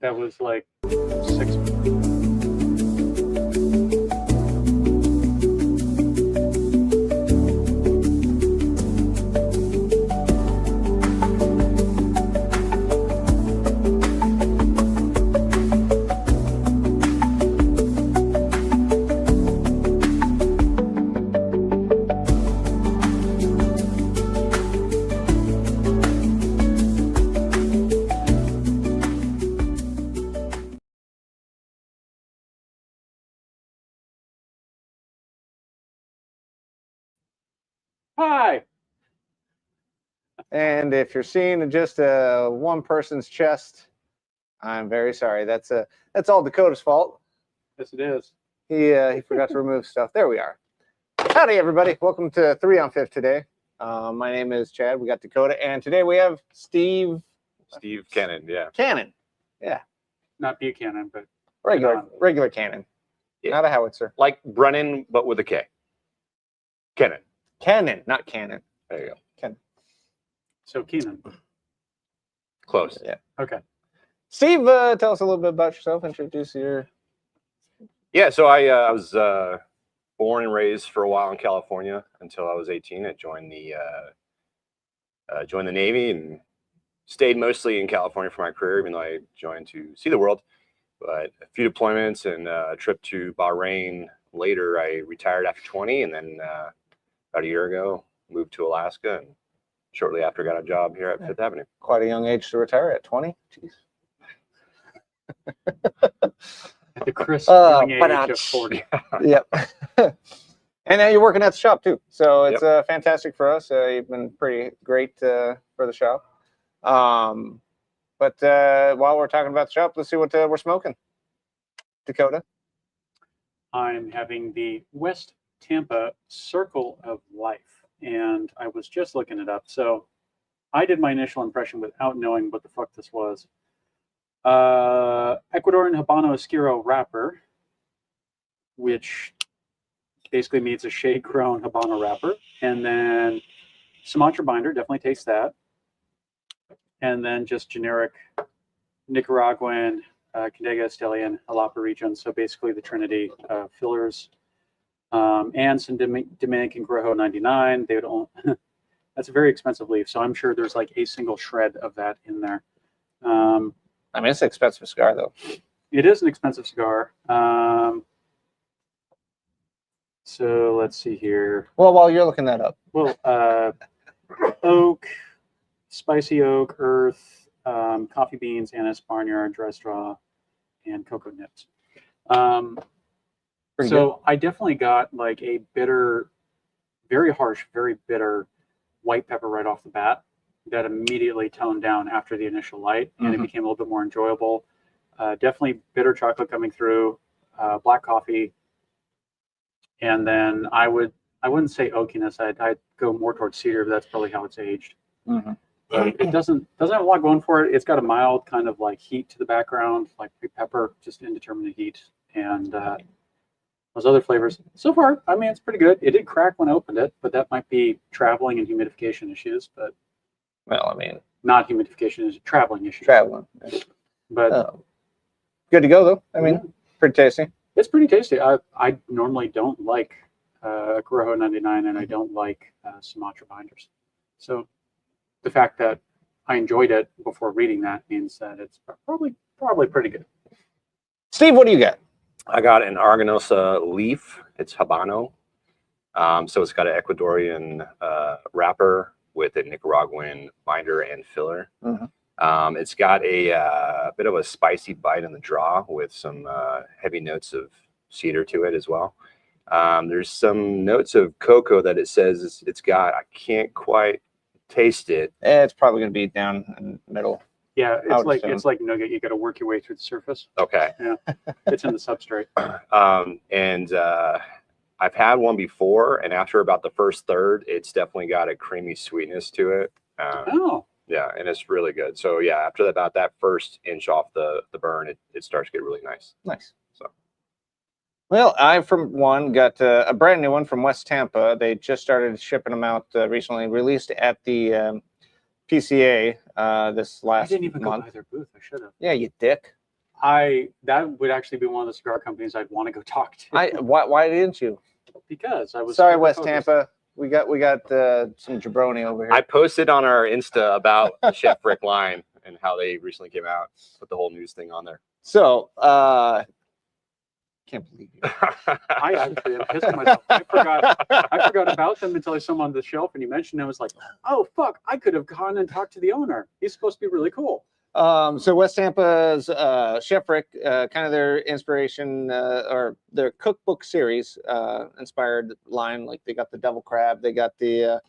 that was like 6. Hi. And if you're seeing just one person's chest, I'm very sorry. That's all Dakota's fault. Yes, it is. He forgot to remove stuff. There we are. Howdy, everybody. Welcome to 3 on 5th today. My name is Chad. We got Dakota, and today we have Steve Kennan, yeah. Cannon. Yeah. Not Buchanan, but Regular Cannon. Yeah. Not a howitzer. Like Brennan, but with a K. Kennan. Cannon, not Cannon. There you go. Cannon. so Kennan. Close. Yeah. Okay. Steve, tell us a little bit about yourself. Introduce your... Yeah, so I was born and raised for a while in California until I was 18. I joined the Navy and stayed mostly in California for my career, even though I joined to see the world. But a few deployments and a trip to Bahrain later, I retired after 20, and then about a year ago, moved to Alaska, and shortly after got a job here at Fifth Avenue. Quite a young age to retire at 20. Jeez. At the crisp young age but of 40. Yep. And now you're working at the shop too, so it's Yep. Fantastic for us. You've been pretty great for the shop. But while we're talking about the shop, let's see what we're smoking. Dakota. I'm having the West Tampa Circle of Life, and I was just looking it up. So I did my initial impression without knowing what the fuck this was. Ecuadorian Habano Oscuro wrapper, which basically means a shade-grown Habano wrapper, and then Sumatra binder, definitely taste that, and then just generic Nicaraguan, Condega, Estelian, Jalapa region, so basically the Trinity fillers, and some Dominican Corojo 99. They would own, that's a very expensive leaf, so I'm sure there's like a single shred of that in there. I mean, it's an expensive cigar, though. It is an expensive cigar. So let's see here. Well, while you're looking that up. Well, oak, spicy oak, earth, coffee beans, anise, barnyard, dry straw, and cocoa nibs. So I definitely got like a bitter, very harsh, very bitter white pepper right off the bat that immediately toned down after the initial light, and it became a little bit more enjoyable. Definitely bitter chocolate coming through, black coffee, and then I wouldn't say oakiness. I'd go more towards cedar, but that's probably how it's aged. But it doesn't have a lot going for it. It's got a mild kind of like heat to the background, like pepper, just indeterminate heat, and those other flavors. So far, I mean, it's pretty good. It did crack when I opened it, but that might be traveling and humidification issues. But Well, I mean, not humidification, is traveling issues. traveling. But Good to go, though. I mean, pretty tasty. it's pretty tasty. I normally don't like Corojo 99, and I don't like Sumatra binders. So the fact that I enjoyed it before reading that means that it's probably pretty good. Steve, what do you got? I got an Arganosa leaf. It's Habano. So it's got an Ecuadorian wrapper with a Nicaraguan binder and filler. It's got a bit of a spicy bite in the draw with some heavy notes of cedar to it as well. There's some notes of cocoa that it says it's got. I can't quite taste it. It's probably going to be down in the middle. Yeah, it's like nugget. You got to work your way through the surface. Okay. Yeah, it's in the substrate. And I've had one before, and after about the first third, it's definitely got a creamy sweetness to it. Oh. Yeah, and it's really good. So yeah, after about that first inch off the burn, it starts to get really nice. Nice. So, well, I, for one, got a brand new one from West Tampa. They just started shipping them out recently, released at the PCA this last month. I didn't even go by their booth. I should have. Yeah, you dick. That would actually be one of the cigar companies I'd want to go talk to. Why didn't you? Because I was Sorry, super West focused. Tampa. We got some jabroni over here. I posted on our Insta about the Chef Rick line and how they recently came out. Put the whole news thing on there. So, can't believe you. I actually am pissed at myself. I forgot about them until I saw them on the shelf and you mentioned it. I was like, oh fuck, I could have gone and talked to the owner. He's supposed to be really cool. So West Tampa's Chef Rick, kind of their inspiration or their cookbook series inspired line. Like they got the devil crab, they got the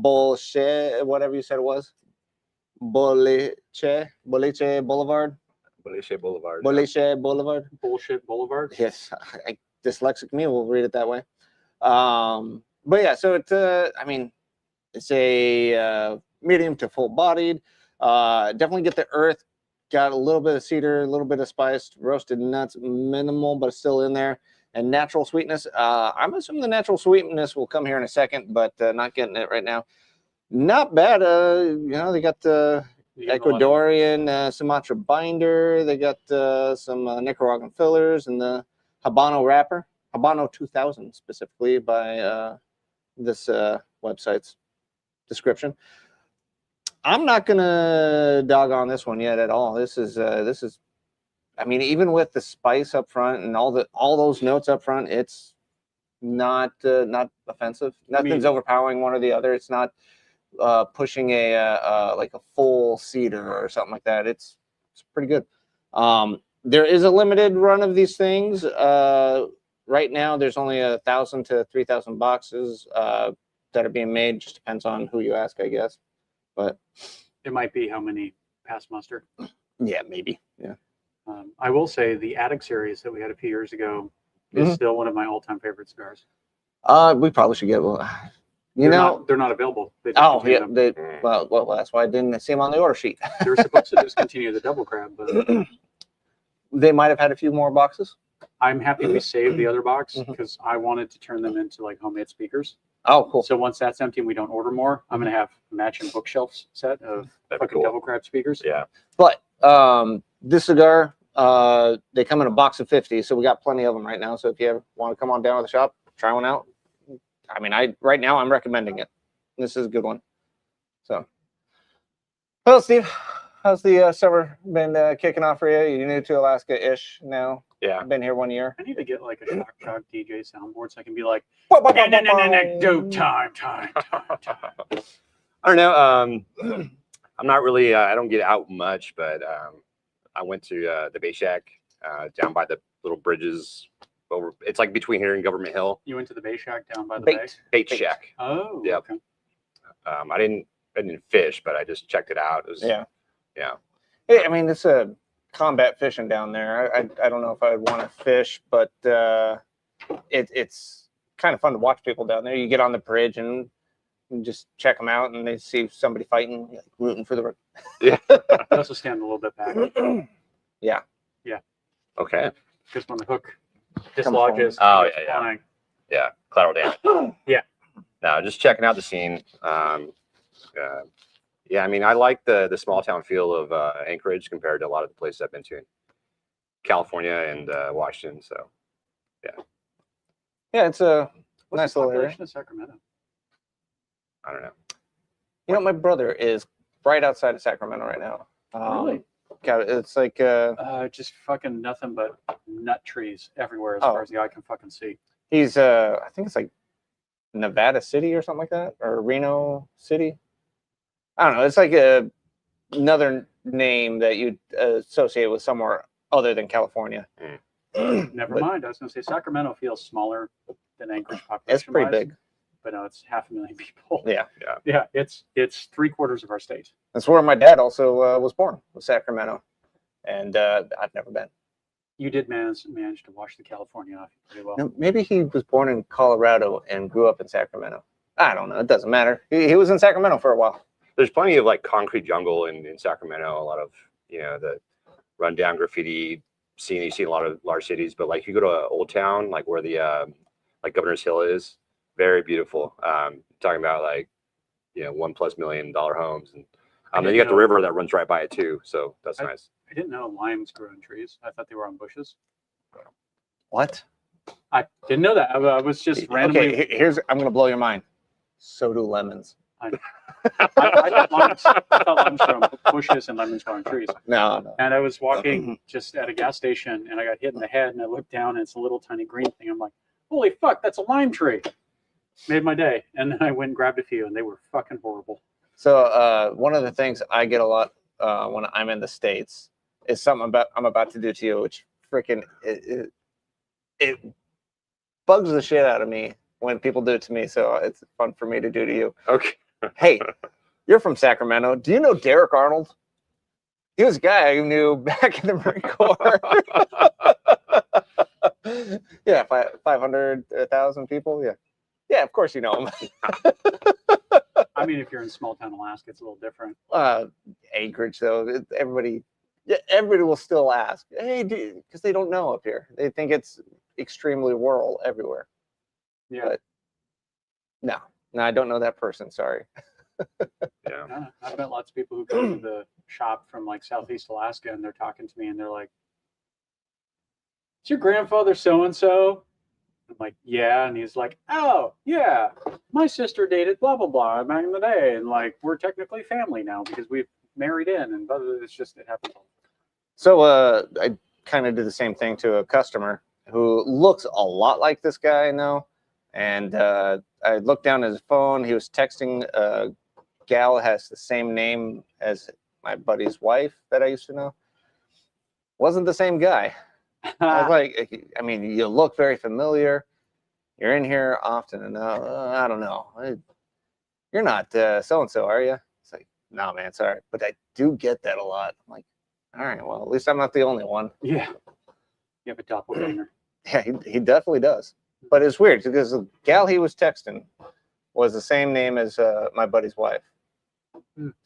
boliche, whatever you said it was, boliche Boulevard. Boliche Boulevard. Boliche Boulevard. Bullshit Boulevard. Yes, dyslexic me will read it that way. But yeah, so it's I mean, it's a medium to full bodied. Definitely get the earth. Got a little bit of cedar, a little bit of spice, roasted nuts, minimal, but still in there, and natural sweetness. I'm assuming the natural sweetness will come here in a second, but not getting it right now. Not bad. You know, they got the Ecuadorian Sumatra binder. They got some Nicaraguan fillers and the Habano wrapper, Habano 2000 specifically by this website's description. I'm not gonna dog on this one yet at all. This is, I mean, even with the spice up front and all those notes up front, it's not offensive. Nothing's overpowering one or the other. It's not pushing like a full cedar or something like that. It's pretty good. There is a limited run of these things. Right now, there's only 1,000 to 3,000 boxes that are being made. Just depends on who you ask, I guess. But it might be how many pass muster. Yeah, maybe. Yeah. I will say the Attic series that we had a few years ago is still one of my all-time favorite cigars. We probably should get one. They're not available. Well, that's why I didn't see them on the order sheet. They're supposed to discontinue the double crab, but they might have had a few more boxes. I'm happy we saved the other box because I wanted to turn them into like homemade speakers. Oh, cool. So once that's empty and we don't order more, I'm going to have a matching bookshelf set of fucking double crab speakers. Yeah. But this cigar, they come in a box of 50, so we got plenty of them right now. So if you ever want to come on down to the shop, try one out. I mean, right now I'm recommending it. This is a good one. So, well, Steve, how's the summer been kicking off for you? You're new to Alaska-ish now. Yeah. Been here 1 year. I need to get like a Shock Shock DJ soundboard so I can be like, anecdote time. I don't know. I'm not really, I don't get out much, but I went to the Bay Shack down by the little bridges over. It's like between here and Government Hill. You went to the Bay Shack down by the bay? Bait Shack. Oh, yeah. Okay. I didn't fish, but I just checked it out. It was, yeah. Yeah. I mean, it's a combat fishing down there. I don't know if I would want to fish, but it's kind of fun to watch people down there. You get on the bridge and just check them out, and they see somebody fighting, like, rooting for the. Yeah. I also stand a little bit back. Yeah. Okay. Just when the hook dislodges. Oh, it's yeah. flying. Yeah. Collateral damage. Yeah. No, just checking out the scene. Yeah, I mean, I like the small town feel of Anchorage compared to a lot of the places I've been to in California and Washington. So, Yeah, it's a What's nice the little area. population of Sacramento? I don't know. You know, my brother is right outside of Sacramento right now. Really? God, it's like Just fucking nothing but nut trees everywhere as Oh. far as the eye can fucking see. he's I think it's like Nevada City or something like that, or Reno City. I don't know. It's like another name that you'd associate with somewhere other than California. Never But mind. I was going to say Sacramento feels smaller than Anchorage population. it's pretty big. But no, it's 500,000 people. Yeah. Yeah, it's 3/4 of our state. That's where my dad also was born, was Sacramento, and I've never been. You did manage to wash the California off pretty well. No, maybe he was born in Colorado and grew up in Sacramento. I don't know. It doesn't matter. He was in Sacramento for a while. There's plenty of like concrete jungle in Sacramento. A lot of, you know, the rundown graffiti scene you see in a lot of large cities. But like you go to Old Town, like where the like Governor's Hill is, very beautiful. Talking about like, you know, $1+ million homes, and then you got the river that runs right by it too. So that's nice. I didn't know limes grew on trees. I thought they were on bushes. What? I didn't know that. I was just randomly. Okay, here's I'm gonna blow your mind. So do lemons. I thought limes grow on bushes and lemons grow on trees. No. And I was walking just at a gas station and I got hit in the head and I looked down and it's a little tiny green thing. I'm like, holy fuck, that's a lime tree. Made my day. And then I went and grabbed a few and they were fucking horrible. So one of the things I get a lot when I'm in the States is something I'm about to do to you, which freaking it bugs the shit out of me when people do it to me. So it's fun for me to do to you. Okay. Hey, you're from Sacramento. Do you know Derek Arnold? He was a guy I knew back in the Marine Corps. Yeah, 500, 1,000 people. Yeah, of course you know him. I mean, if you're in small town Alaska, it's a little different. Anchorage, though, everybody will still ask, hey, because they don't know up here. They think it's extremely rural everywhere. Yeah. But no, I don't know that person. Sorry. Yeah. I've met lots of people who go to the shop from like Southeast Alaska and they're talking to me and they're like, is your grandfather so-and-so? I'm like, yeah. And he's like, oh, yeah, my sister dated blah, blah, blah back in the day. And like, we're technically family now because we've married in and it's just, it happens. So I kind of did the same thing to a customer who looks a lot like this guy now. And I looked down at his phone. He was texting a gal that has the same name as my buddy's wife that I used to know. Wasn't the same guy. I was like, I mean, you look very familiar. You're in here often enough. I don't know. You're not so-and-so, are you? It's like, no, man, sorry. But I do get that a lot. I'm like, all right, well, at least I'm not the only one. Yeah. You have a doppelganger. Yeah, he definitely does. But it's weird because the gal he was texting was the same name as my buddy's wife.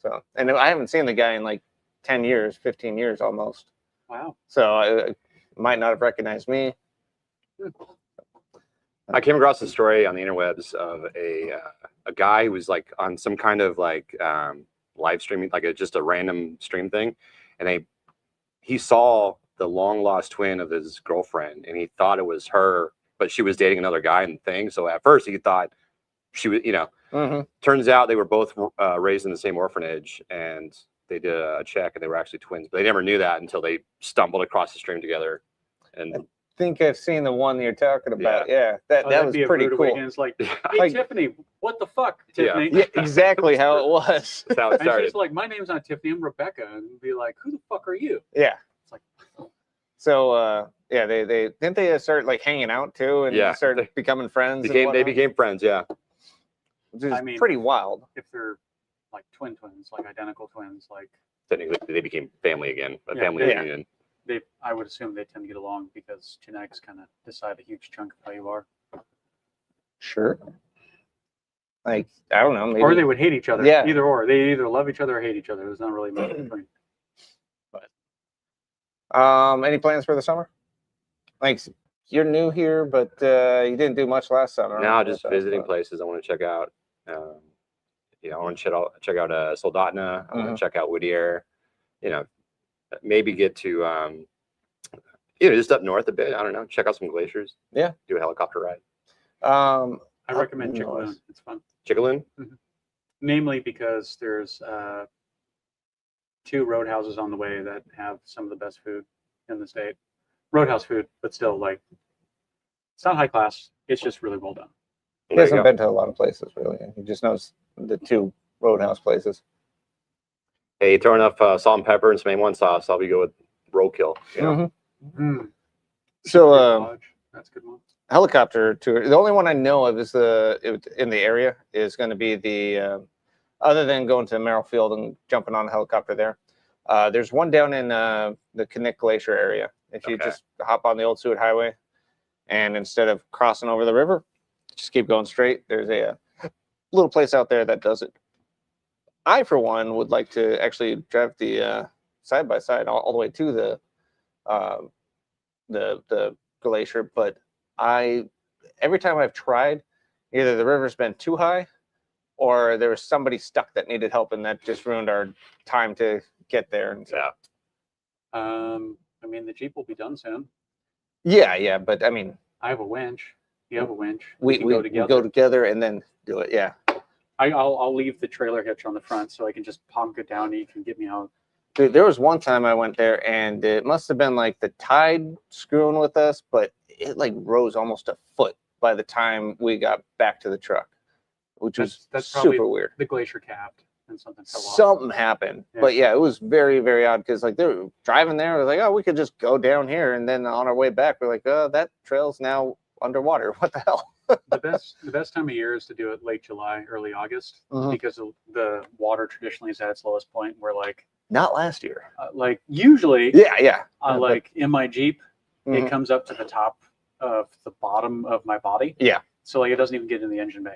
So, and I haven't seen the guy in like 10 years, 15 years almost. Wow. So I might not have recognized me. I came across a story on the interwebs of a guy who was like on some kind of like live streaming, like just a random stream thing, and he saw the long lost twin of his girlfriend, and he thought it was her, but she was dating another guy and thing. So at first he thought she was, turns out they were both raised in the same orphanage, and they did a check and they were actually twins, but they never knew that until they stumbled across the stream together. And I think I've seen the one that you're talking about. Yeah, that was pretty cool. It's like, hey, Tiffany, what the fuck, Tiffany? Yeah, exactly how it was. That's how it And started. she's like, my name's not Tiffany, I'm Rebecca. And be like, who the fuck are you? Yeah. It's like, so yeah, they didn't they start like hanging out too and start becoming friends. They became friends, yeah. Which is pretty wild. If they're like twins, like identical twins, like Technically, they became family again, a family reunion. I would assume they tend to get along because genetics kind of decide a huge chunk of how you are. Sure. Like, I don't know. Maybe. Or they would hate each other. Yeah. Either or. They either love each other or hate each other. There's not really much in between. But any plans for the summer? Like, you're new here, but you didn't do much last summer. No, just visiting places I want to check out. I want to check out Soldotna. I want to check out Whittier. Maybe get to just up north a bit. I don't know. Check out some glaciers. Yeah. Do a helicopter ride. I recommend Chickaloon. It's fun. Chickaloon? Mm-hmm. Namely because there's 2 roadhouses on the way that have some of the best food in the state. Roadhouse food, but still, like, it's not high class. It's just really well done. He hasn't been to a lot of places, really. He just knows the 2 roadhouse places. Hey, throw enough salt and pepper and some A1 sauce, I'll be good with roadkill. So, that's a good one. Helicopter tour. The only one I know of is in the area is going to be the other than going to Merrill Field and jumping on a helicopter there. There's one down in the Kennan Glacier area. If you just hop on the old Seward Highway, and instead of crossing over the river, just keep going straight. There's a little place out there that does it. I, for one, would like to actually drive the side by side all the way to the glacier, but every time I've tried, either the river's been too high or there was somebody stuck that needed help, and that just ruined our time to get there. And so I mean, the Jeep will be done soon. Yeah, but I mean, I have a winch. You have a winch. we can go together and then do it. Yeah. I'll leave the trailer hitch on the front so I can just punk it down and you can get me out. Dude, there was one time I went there and it must have been like the tide screwing with us, but it like rose almost a foot by the time we got back to the truck, which was That's super weird. The glacier capped and something fell off. Something happened. Yeah. But yeah, it was very, very odd because like they were driving there. I was like, oh, we could just go down here. And then on our way back, we're like, oh, that trail's now underwater. What the hell? The best time of year is to do it late July, early August, because the water traditionally is at its lowest point. Where like not last year, like usually, yeah. Like in my Jeep, it comes up to the top of the bottom of my body. Yeah. So like it doesn't even get in the engine bay,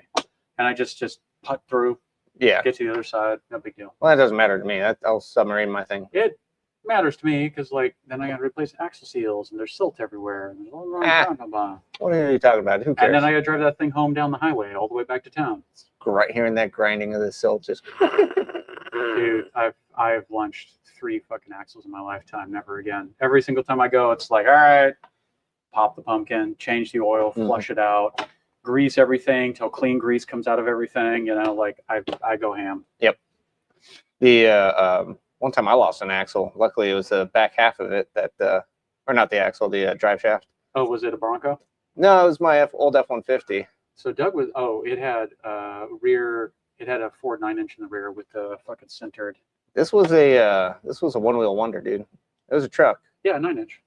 and I just putt through. Yeah. Get to the other side. No big deal. Well, that doesn't matter to me. I'll submarine my thing. It matters to me because like then I got to replace axle seals and there's silt everywhere. And what are you talking about? Who cares? And then I got to drive that thing home down the highway all the way back to town. Right, hearing that grinding of the silt just. Dude, I've lunched 3 fucking axles in my lifetime. Never again. Every single time I go, it's like, all right, pop the pumpkin, change the oil, flush it out, grease everything till clean grease comes out of everything. You know, like I go ham. Yep. The one time I lost an axle. Luckily, it was the back half of it that, or not the axle, the drive shaft. Oh, was it a Bronco? No, it was my old F-150. So Doug was. Oh, it had rear. It had a Ford 9-inch in the rear with the fucking centered. This was a one-wheel wonder, dude. It was a truck. Yeah, 9-inch.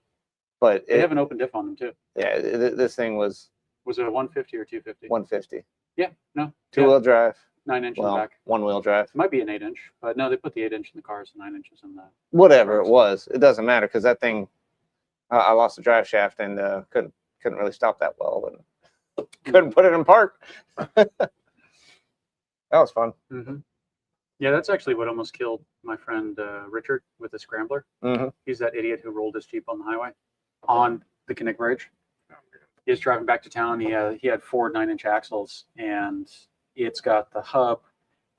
But they have an open diff on them too. Yeah, this thing was. Was it a 150 or 250? 150. Yeah, no. Two-wheel drive. 9-inch in the back. One-wheel drive. It might be an 8-inch, but no, they put the 8-inch in the cars, 9 inches in the. Whatever it was, it doesn't matter because that thing, I lost the drive shaft and couldn't really stop that well and couldn't put it in park. That was fun. Yeah, that's actually what almost killed my friend Richard with the Scrambler. He's that idiot who rolled his Jeep on the highway on the Kennan Bridge. He was driving back to town. He had 4 9-inch axles, and it's got the hub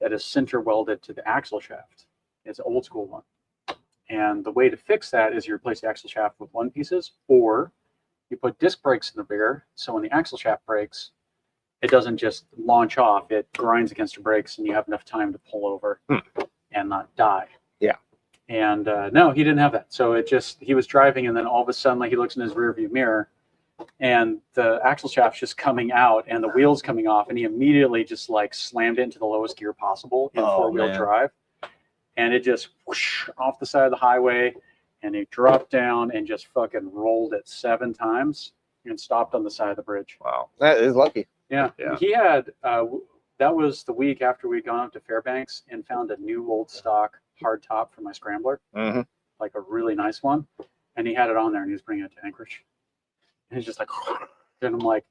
that is center welded to the axle shaft. It's an old school one. And the way to fix that is you replace the axle shaft with 1 pieces, or you put disc brakes in the rear. So when the axle shaft breaks, it doesn't just launch off. It grinds against the brakes and you have enough time to pull over and not die. Yeah. And no, he didn't have that. So he was driving and then all of a sudden, like he looks in his rear view mirror and the axle shaft's just coming out and the wheel's coming off, and he immediately just like slammed it into the lowest gear possible in 4-wheel drive, and it just whoosh off the side of the highway, and he dropped down and just fucking rolled it 7 times and stopped on the side of the bridge. Wow, that is lucky. Yeah. He had that was the week after we'd gone up to Fairbanks and found a new old stock hard top for my Scrambler, like a really nice one, and he had it on there and he was bringing it to Anchorage. And he's just like, and I'm like,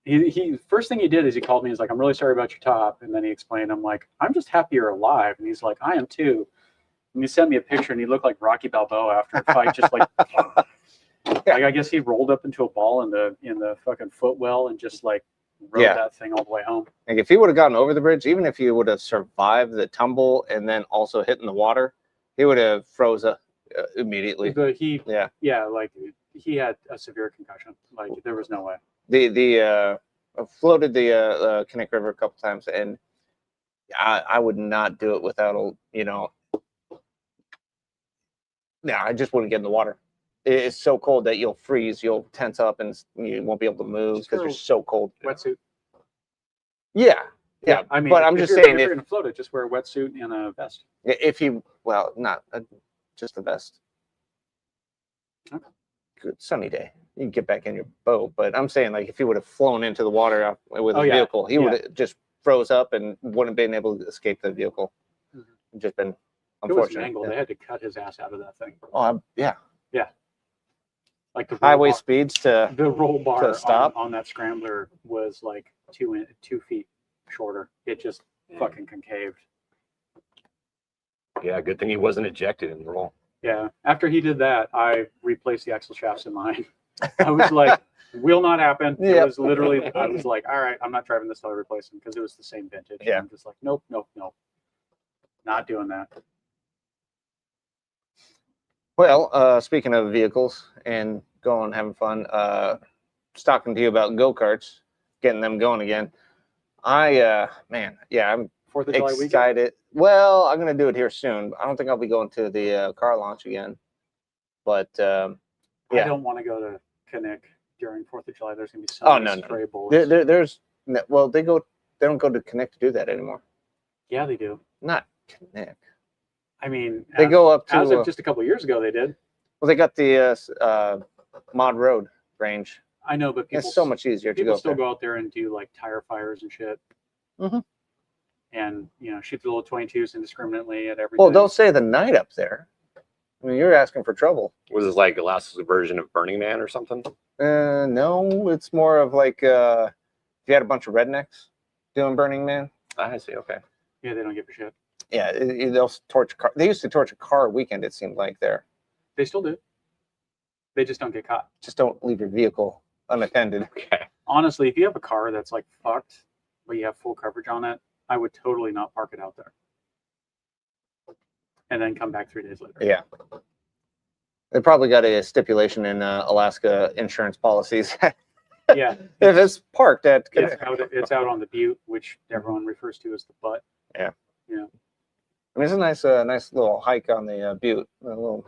he first thing he did is he called me. He's like, I'm really sorry about your top. And then he explained, I'm like, I'm just happy you're alive. And he's like, I am too. And he sent me a picture and he looked like Rocky Balboa after a fight, just like, like I guess he rolled up into a ball in the fucking footwell and just like rode that thing all the way home. Like if he would have gotten over the bridge, even if he would have survived the tumble and then also hit in the water, he would have froze up immediately. Like he had a severe concussion. Like there was no way. I floated the Kennan River a couple times, and I would not do it without I just wouldn't get in the water. It's so cold that you'll freeze, you'll tense up, and you won't be able to move because you're so cold. Wetsuit. Yeah. I mean, but I'm just saying, if you're gonna float it, just wear a wetsuit and a vest. Not just the vest. Okay. Good sunny day, you can get back in your boat. But I'm saying, like, if he would have flown into the water with a vehicle, he would have just froze up and wouldn't have been able to escape the vehicle. Just been unfortunate. It was an angle. They had to cut his ass out of that thing. Oh, yeah. Like the highway speeds to the roll bar to stop on that Scrambler was like 2 feet shorter. It just fucking concaved. Yeah, good thing he wasn't ejected in the roll. Yeah. After he did that, I replaced the axle shafts in mine. I was like, will not happen. It was literally, I was like, all right, I'm not driving this till I replace them because it was the same vintage. Yeah. I'm just like, nope. Not doing that. Well, speaking of vehicles and going having fun, just talking to you about go-karts, getting them going again. Man, yeah, I'm 4th of July weekend. excited. Well, I'm gonna do it here soon. I don't think I'll be going to the car launch again, but I yeah. don't want to go to Kennan during 4th of July. There's gonna be so Oh, many no. stray bullets. There's well, they don't go to Connect to do that anymore. Yeah, they do. Not Connect. I mean, They go up to as of just a couple of years ago, they did. well, they got the Mod Road range. I know, but people It's so much easier to people go still up there. go out there and do like tire fires and shit, Mhm. and shoot the little 22s indiscriminately at everything. Well, don't say the night up there. I mean, you're asking for trouble. Was this like the last version of Burning Man or something? No, it's more of like if you had a bunch of rednecks doing Burning Man. I see. Okay. Yeah, they don't give a shit. Yeah, they'll torch a car. They used to torch a car weekend. It seemed like there. They still do. They just don't get caught. Just don't leave your vehicle unattended. Okay. Honestly, if you have a car that's like fucked, but you have full coverage on it, I would totally not park it out there. And then come back 3 days later. Yeah. They probably got a stipulation in Alaska insurance policies. Yeah. If it's parked at It's out on the butte, which everyone refers to as the butt. Yeah. Yeah. I mean, it's a nice little hike on the butte, a little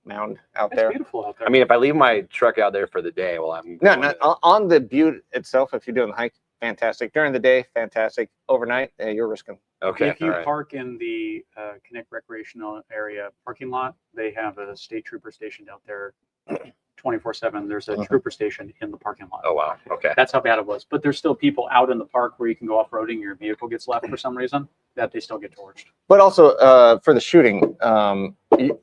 mound out It's there. beautiful out there. I mean, if I leave my truck out there for the day, well, I'm No, going not to- on the butte itself. If you're doing the hike, fantastic. During the day, fantastic. Overnight, you're risking. Okay. If you all right. park in the Connect Recreational Area parking lot, they have a state trooper stationed out there 24/7. There's a trooper station in the parking lot. Oh wow. Okay. That's how bad it was. But there's still people out in the park where you can go off-roading. Your vehicle gets left for some reason. That they still get torched. But also for the shooting,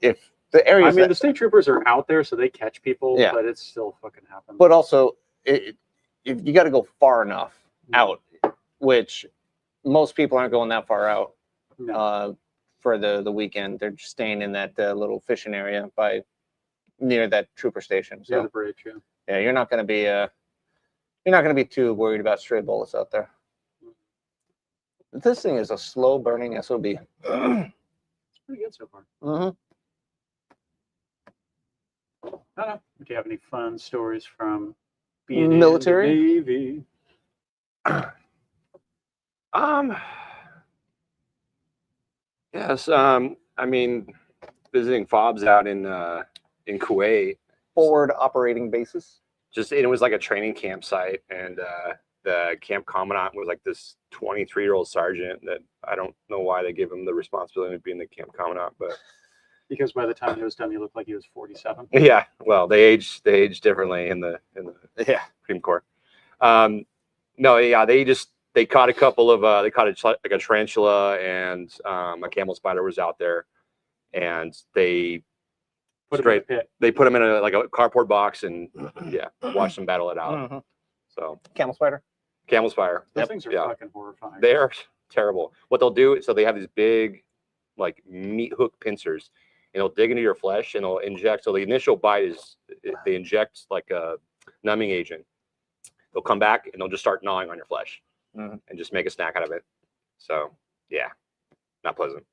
if the area, I mean, the state troopers are out there, so they catch people. Yeah. But it still fucking happens. but also if you got to go far enough out, which most people aren't going that far out No. for the weekend. They're just staying in that little fishing area near that trooper station. Near So the bridge, yeah. yeah, you're not going to be too worried about stray bullets out there. This thing is a slow burning SOB. It's pretty good so far. Mm-hmm. I don't know. Do you have any fun stories from being Military? in the Navy? Yes. I mean, visiting FOBs out in Kuwait. Forward operating bases. It was like a training campsite, and the camp commandant was like this 23-year-old sergeant that I don't know why they give him the responsibility of being the camp commandant, but Because by the time he was done, he looked like he was 47. yeah. Well, they age differently in the Yeah. Supreme Court. No, yeah, they caught a couple of they caught like a tarantula, and a camel spider was out there, and they Put him in a pit. they put them in a cardboard box and yeah, watched them battle it out. Mm-hmm. So Camel spider. camel spider. Those Yep, things are yeah. fucking horrifying. They're terrible. What they'll do, so they have these big, like meat hook pincers, and they'll dig into your flesh and they'll inject. So the initial bite is they inject like a numbing agent. They'll come back and they'll just start gnawing on your flesh and just make a snack out of it. So yeah, not pleasant.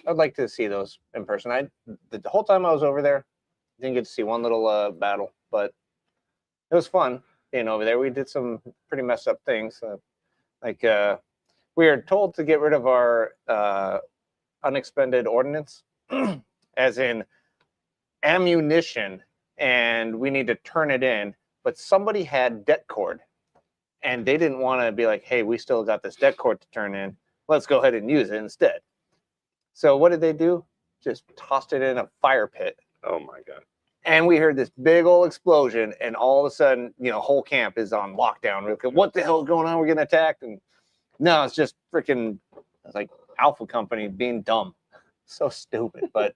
I'd like to see those in person. The whole time I was over there, didn't get to see one little battle, but it was fun being over there. We did some pretty messed up things. We are told to get rid of our unexpended ordnance, as in ammunition, and we need to turn it in. But somebody had det cord, and they didn't want to be like, hey, we still got this det cord to turn in. Let's go ahead and use it instead. So what did they do? Just tossed it in a fire pit. Oh my god. And we heard this big old explosion, and all of a sudden, whole camp is on lockdown. We're like, what the hell is going on? We're getting attacked. And no, it's just freaking, it's like Alpha Company being dumb. So stupid. But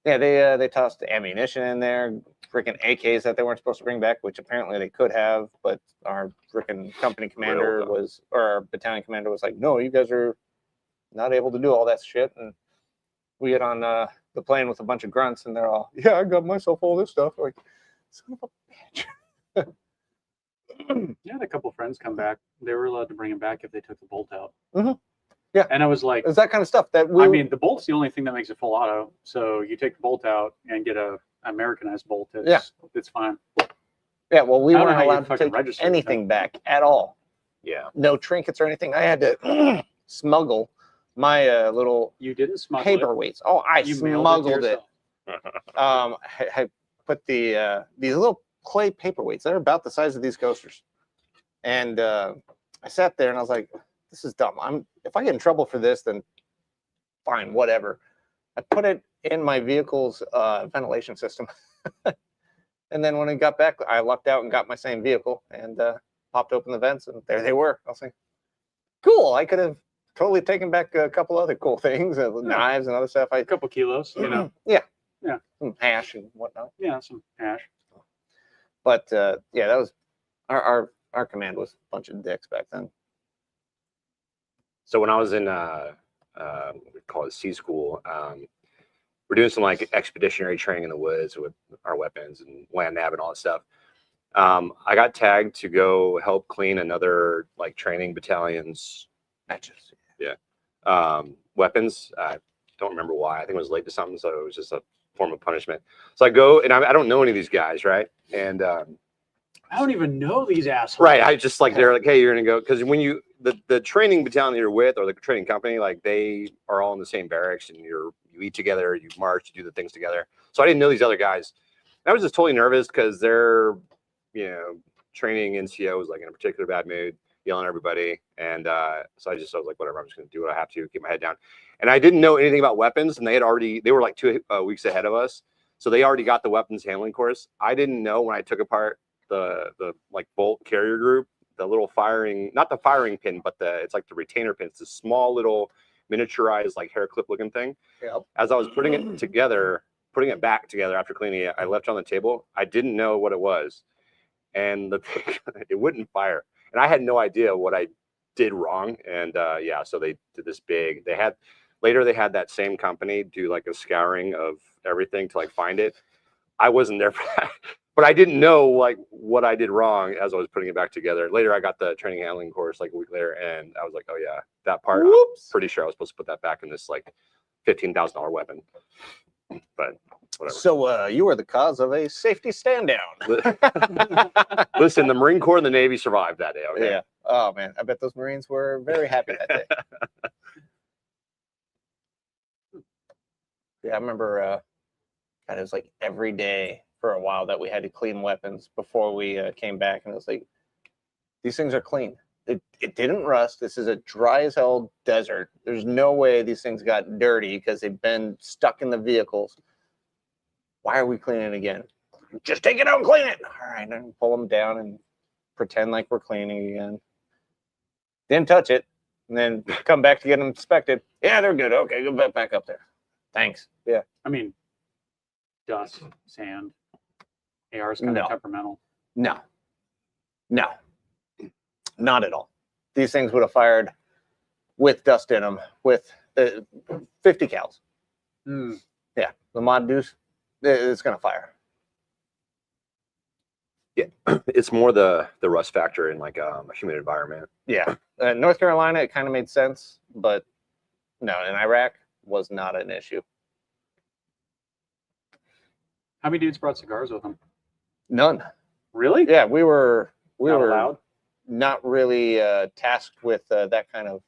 yeah, they tossed ammunition in there, freaking AKs that they weren't supposed to bring back, which apparently they could have, but our freaking company commander or our battalion commander was like, no, you guys are not able to do all that shit. And we get on the plane with a bunch of grunts, and they're all, yeah, I got myself all this stuff. Like, son of a bitch. Yeah, I had a couple friends come back. They were allowed to bring him back if they took the bolt out. Mm-hmm. Yeah. And I was like, It's that kind of stuff that I mean, the bolt's the only thing that makes it full auto. So you take the bolt out and get a Americanized bolt. It's fine. Yeah, well, we I don't know weren't how you allowed to fucking take register anything back at all. Yeah. No trinkets or anything. I had to smuggle my little You didn't smuggle it. paperweights. Oh, I You mailed smuggled it. I put the these little clay paperweights. They're about the size of these coasters, and I sat there and I was like, "This is dumb. If I get in trouble for this, then fine, whatever." I put it in my vehicle's ventilation system, and then when I got back, I lucked out and got my same vehicle and popped open the vents, and there they were. I was like, "Cool! I could have totally taken back a couple other cool things, knives and other stuff. A couple kilos, you know. Yeah. Yeah. Some hash and whatnot. Yeah, some hash. But yeah, that was our command was a bunch of dicks back then. So when I was in we call it C school, we're doing some like expeditionary training in the woods with our weapons and land nav and all that stuff. I got tagged to go help clean another like training battalion's Matches. Yeah. Weapons. I don't remember why. I think it was late to something, so it was just a form of punishment. So I go, and I don't know any of these guys, right? And I don't even know these assholes. right, I just like they're like, hey, you're gonna go, because when you the training battalion that you're with or the training company, like they are all in the same barracks, and you eat together, you march, you do the things together. So I didn't know these other guys. And I was just totally nervous because their training NCO was like in a particular bad mood, yelling at everybody, and so I was like, whatever, I'm just gonna do what I have to, keep my head down. And I didn't know anything about weapons, and they were like 2 weeks ahead of us, so they already got the weapons handling course. I didn't know when I took apart the like bolt carrier group, the little firing, not the firing pin, but it's like the retainer pin. It's this small little miniaturized like hair clip looking thing. Yep. As I was putting it back together after cleaning it, I left it on the table. I didn't know what it was, and it wouldn't fire. And I had no idea what I did wrong. And yeah, so they did this big, they had that same company do like a scouring of everything to like find it. I wasn't there for that, but I didn't know like what I did wrong as I was putting it back together. Later, I got the training handling course like a week later, and I was like, oh yeah, that part, Whoops. I'm pretty sure I was supposed to put that back in this like $15,000 weapon. But whatever. So you were the cause of a safety stand down. Listen, the Marine Corps and the Navy survived that day. Okay? Yeah. Oh man, I bet those Marines were very happy that day. Yeah, I remember. God, it was like every day for a while that we had to clean weapons before we came back, and it was like, these things are clean. It didn't rust. This is a dry as hell desert. There's no way these things got dirty because they've been stuck in the vehicles. Why are we cleaning again? Just take it out and clean it. All right, and pull them down and pretend like we're cleaning again. Didn't touch it, and then come back to get them inspected. Yeah, they're good. Okay, go back up there. Thanks. Yeah. I mean, dust, sand, AR is kind of temperamental. No, not at all. These things would have fired with dust in them with 50 cals. Yeah, the mod deuce, it's gonna fire. Yeah, it's more the rust factor in like a humid environment. Yeah, North Carolina, it kind of made sense, but no, in Iraq was not an issue. How many dudes brought cigars with them? None. Really? Yeah, we were allowed? Not really tasked with that kind of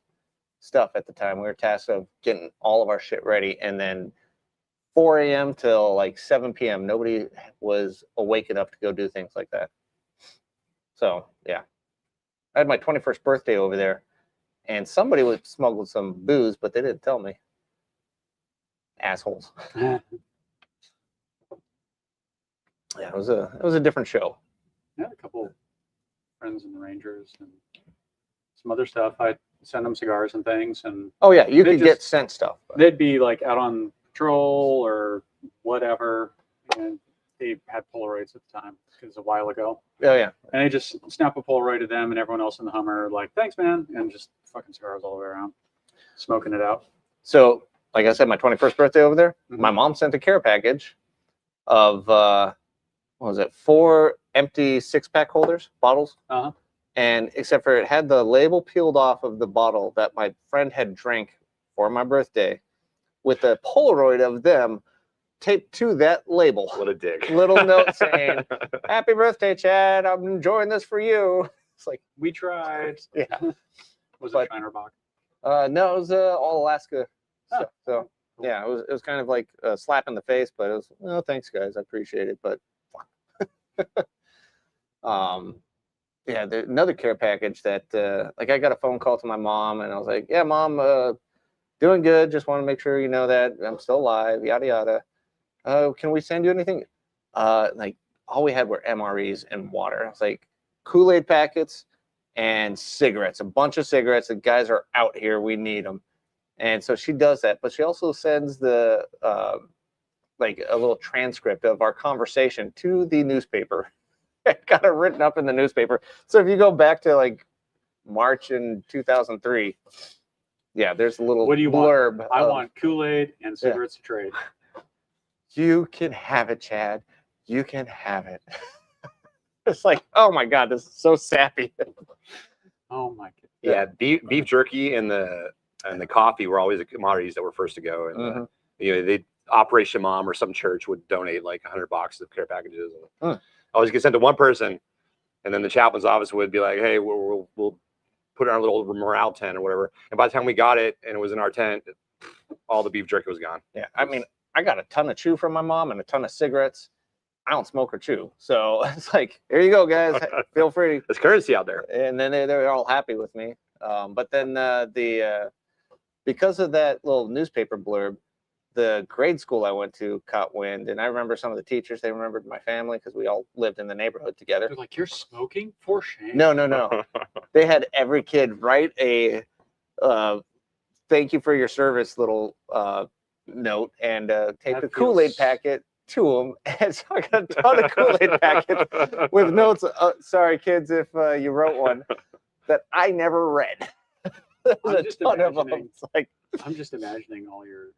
stuff at the time. We were tasked of getting all of our shit ready, and then 4 a.m. till like 7 p.m. nobody was awake enough to go do things like that. So yeah, I had my 21st birthday over there, and somebody was smuggled some booze, but they didn't tell me. Assholes. Yeah, it was a different show. I had a couple friends in the Rangers and some other stuff. I'd send them cigars and things, and oh yeah, you could get sent stuff. They'd be like out on patrol or whatever, and they had Polaroids at the time because it's a while ago. Oh yeah, and they just snap a Polaroid to them and everyone else in the Hummer, like, thanks, man, and just fucking cigars all the way around, smoking it out. So, like I said, my 21st birthday over there, my mom sent a care package of what was it, 4 empty 6-pack holders, bottles, and except for it had the label peeled off of the bottle that my friend had drank for my birthday, with a Polaroid of them taped to that label. What a dick. Little note saying, "Happy birthday, Chad. I'm enjoying this for you." It's like, We tried. yeah. Was But- it Shiner Bock? No, it was all Alaska. Oh, So cool. yeah, it was kind of like a slap in the face, but it was, oh, thanks guys, I appreciate it. But yeah, another care package that like I got a phone call to my mom, and I was like, yeah, Mom, doing good. Just want to make sure you know that I'm still alive. Yada yada. Can we send you anything? Like all we had were MREs and water. I was like, Kool-Aid packets and cigarettes, a bunch of cigarettes. The guys are out here. We need them. And so she does that, but she also sends the like a little transcript of our conversation to the newspaper. Got it written up in the newspaper. So if you go back to like March in 2003, yeah, there's a little What do you blurb. want? I want Kool-Aid and cigarettes to trade. You can have it, Chad. You can have it. It's like, oh my God, this is so sappy. Oh my god. Yeah, beef jerky and the coffee were always the commodities that were first to go. And you know, they Operation Mom or some church would donate like 100 boxes of care packages. Always get sent to one person, and then the chaplain's office would be like, "Hey, we'll put it in our little morale tent or whatever." And by the time we got it and it was in our tent, all the beef jerky was gone. Yeah, I mean, I got a ton of chew from my mom and a ton of cigarettes. I don't smoke or chew, so it's like, here you go, guys. Feel free. There's currency out there. And then they're all happy with me. But then because of that little newspaper blurb, the grade school I went to caught wind, and I remember some of the teachers. They remembered my family because we all lived in the neighborhood together. They're like, you're smoking? For shame. No. They had every kid write a thank you for your service little note and take the Kool-Aid packet to them. And so I got a ton of Kool-Aid packets with notes. Sorry, kids, if you wrote one that I never read. There's a ton of them. It's like, I'm just imagining all your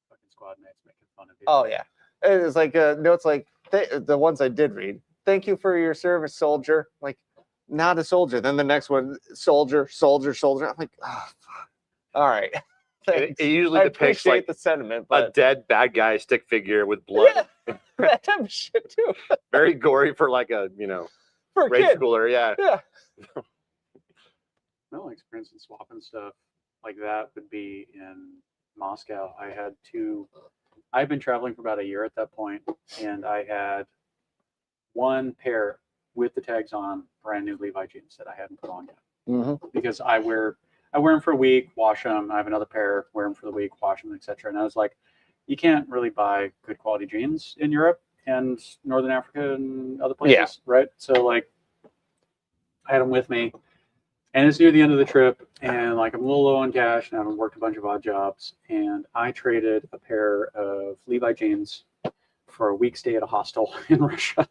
fucking squad mates making fun of you. oh yeah, it's like notes like the ones I did read. Thank you for your service, soldier. Like, not a soldier. Then the next one, soldier. I'm like, oh, fuck. All right. It usually I depicts appreciate like the sentiment, a but dead bad guy stick figure with blood. yeah, that type of shit too. Very gory for like a For a grade kid. schooler. Yeah. Yeah. My only experience in swapping stuff like that would be in Moscow. I've been traveling for about a year at that point, and I had one pair with the tags on, brand new Levi jeans that I hadn't put on yet. Because I wear them for a week, wash them. I have another pair, wear them for the week, wash them, etc. And I was like, you can't really buy good quality jeans in Europe and Northern Africa and other places, right? So like, I had them with me, and it's near the end of the trip, and like I'm a little low on cash, and I haven't worked a bunch of odd jobs, and I traded a pair of Levi jeans for a week stay at a hostel in Russia.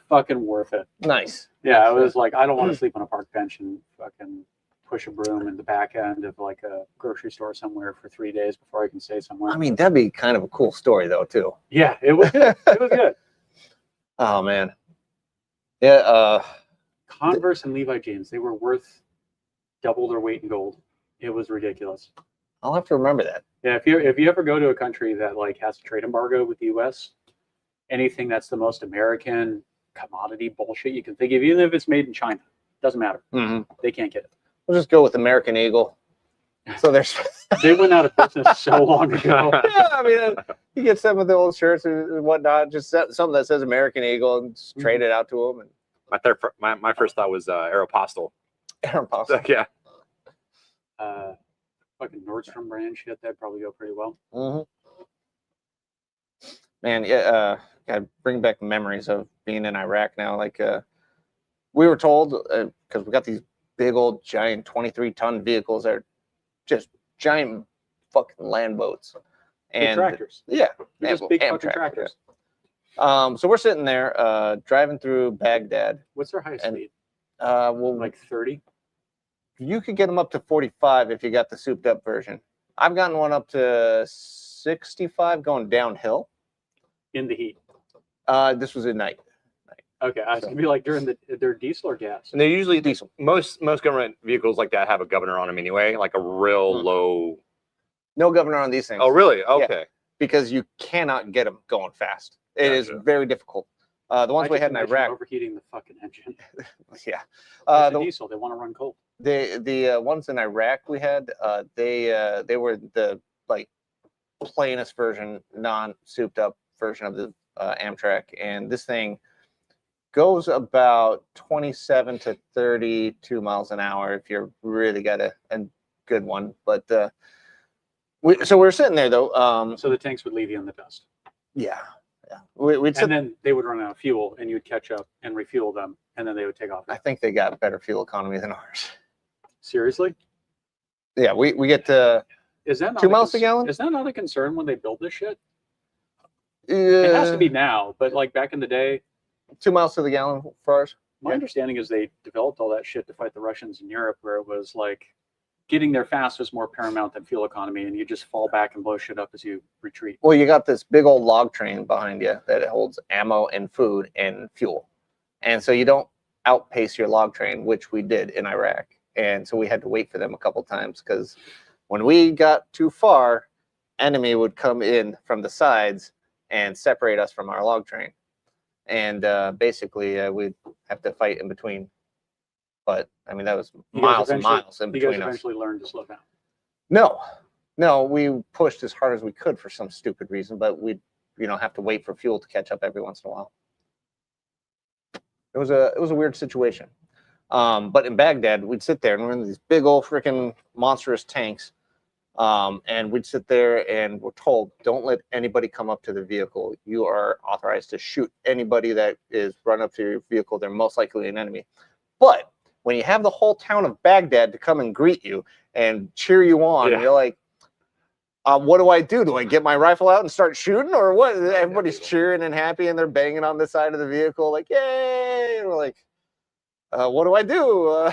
Fucking worth it. Nice. Yeah, it was like, I don't want to sleep on a park bench and fucking push a broom in the back end of like a grocery store somewhere for 3 days before I can stay somewhere. I mean, that'd be kind of a cool story though, too. Yeah, it was good. It was good. Oh man. Yeah. Converse and Levi jeans, they were worth double their weight in gold. It was ridiculous. I'll have to remember that. Yeah, if you ever go to a country that like has a trade embargo with the US, anything that's the most American commodity bullshit you can think of, even if it's made in China, doesn't matter. They can't get it. We'll just go with American Eagle. So there's They went out of business so long ago. yeah, I mean, you get some of the old shirts and whatnot, just something that says American Eagle and just trade it out to them. And My first thought was Aeropostale. Aeropostale. Yeah. Fucking Nordstrom brand shit, that'd probably go pretty well. Man, yeah, gotta bring back memories of being in Iraq now. Like, we were told, because we got these big old giant 23-ton vehicles that are just giant fucking land boats. And tractors. Yeah. They're just big fucking tractors. So we're sitting there driving through Baghdad. What's their highest speed? Well, Like 30? You could get them up to 45 if you got the souped up version. I've gotten one up to 65 going downhill. In the heat. This was at night. Okay, I was gonna be like during their diesel or gas. And they're usually Diesel. most government vehicles like that have a governor on them anyway, like a real low. No governor on these things. Oh, really? Okay. Because you cannot get them going fast. It is Gotcha. very difficult. The ones we had in Iraq. Overheating the fucking engine. Yeah. The diesel, they want to run cold. The ones in Iraq we had, they were the like plainest version, non-souped up version of the Amtrak, and this thing goes about 27 to 32 miles an hour if you're really got a good one. But so we're sitting there though. So the tanks would leave you in the dust. Yeah. We'd sit, and then they would run out of fuel, and you'd catch up and refuel them, and then they would take off. I think they got better fuel economy than ours. Seriously? Yeah, we get to is that 2 miles a gallon? Is that not a concern when they build this shit? It It has to be now, but like back in the day, 2 miles to the gallon for ours. my understanding is they developed all that shit to fight the Russians in Europe, where it was like getting there fast was more paramount than fuel economy, and you just fall back and blow shit up as you retreat. Well, you got this big old log train behind you that holds ammo and food and fuel. And so you don't outpace your log train, which we did in Iraq. And so we had to wait for them a couple times because when we got too far, enemy would come in from the sides and separate us from our log train. And basically we'd have to fight in between. But I mean, that was miles and miles in between us. You guys eventually learned to slow down. No, we pushed as hard as we could for some stupid reason, but we'd have to wait for fuel to catch up every once in a while. It was a weird situation. But in Baghdad, we'd sit there and we're in these big old freaking monstrous tanks. And we'd sit there and we're told, don't let anybody come up to the vehicle. You are authorized to shoot anybody that is run up to your vehicle. They're most likely an enemy. But when you have the whole town of Baghdad to come and greet you and cheer you on, you're like, what do I do? Do I get my rifle out and start shooting, or what? Everybody's cheering and happy, and they're banging on the side of the vehicle, like, yay! And we're like, what do I do?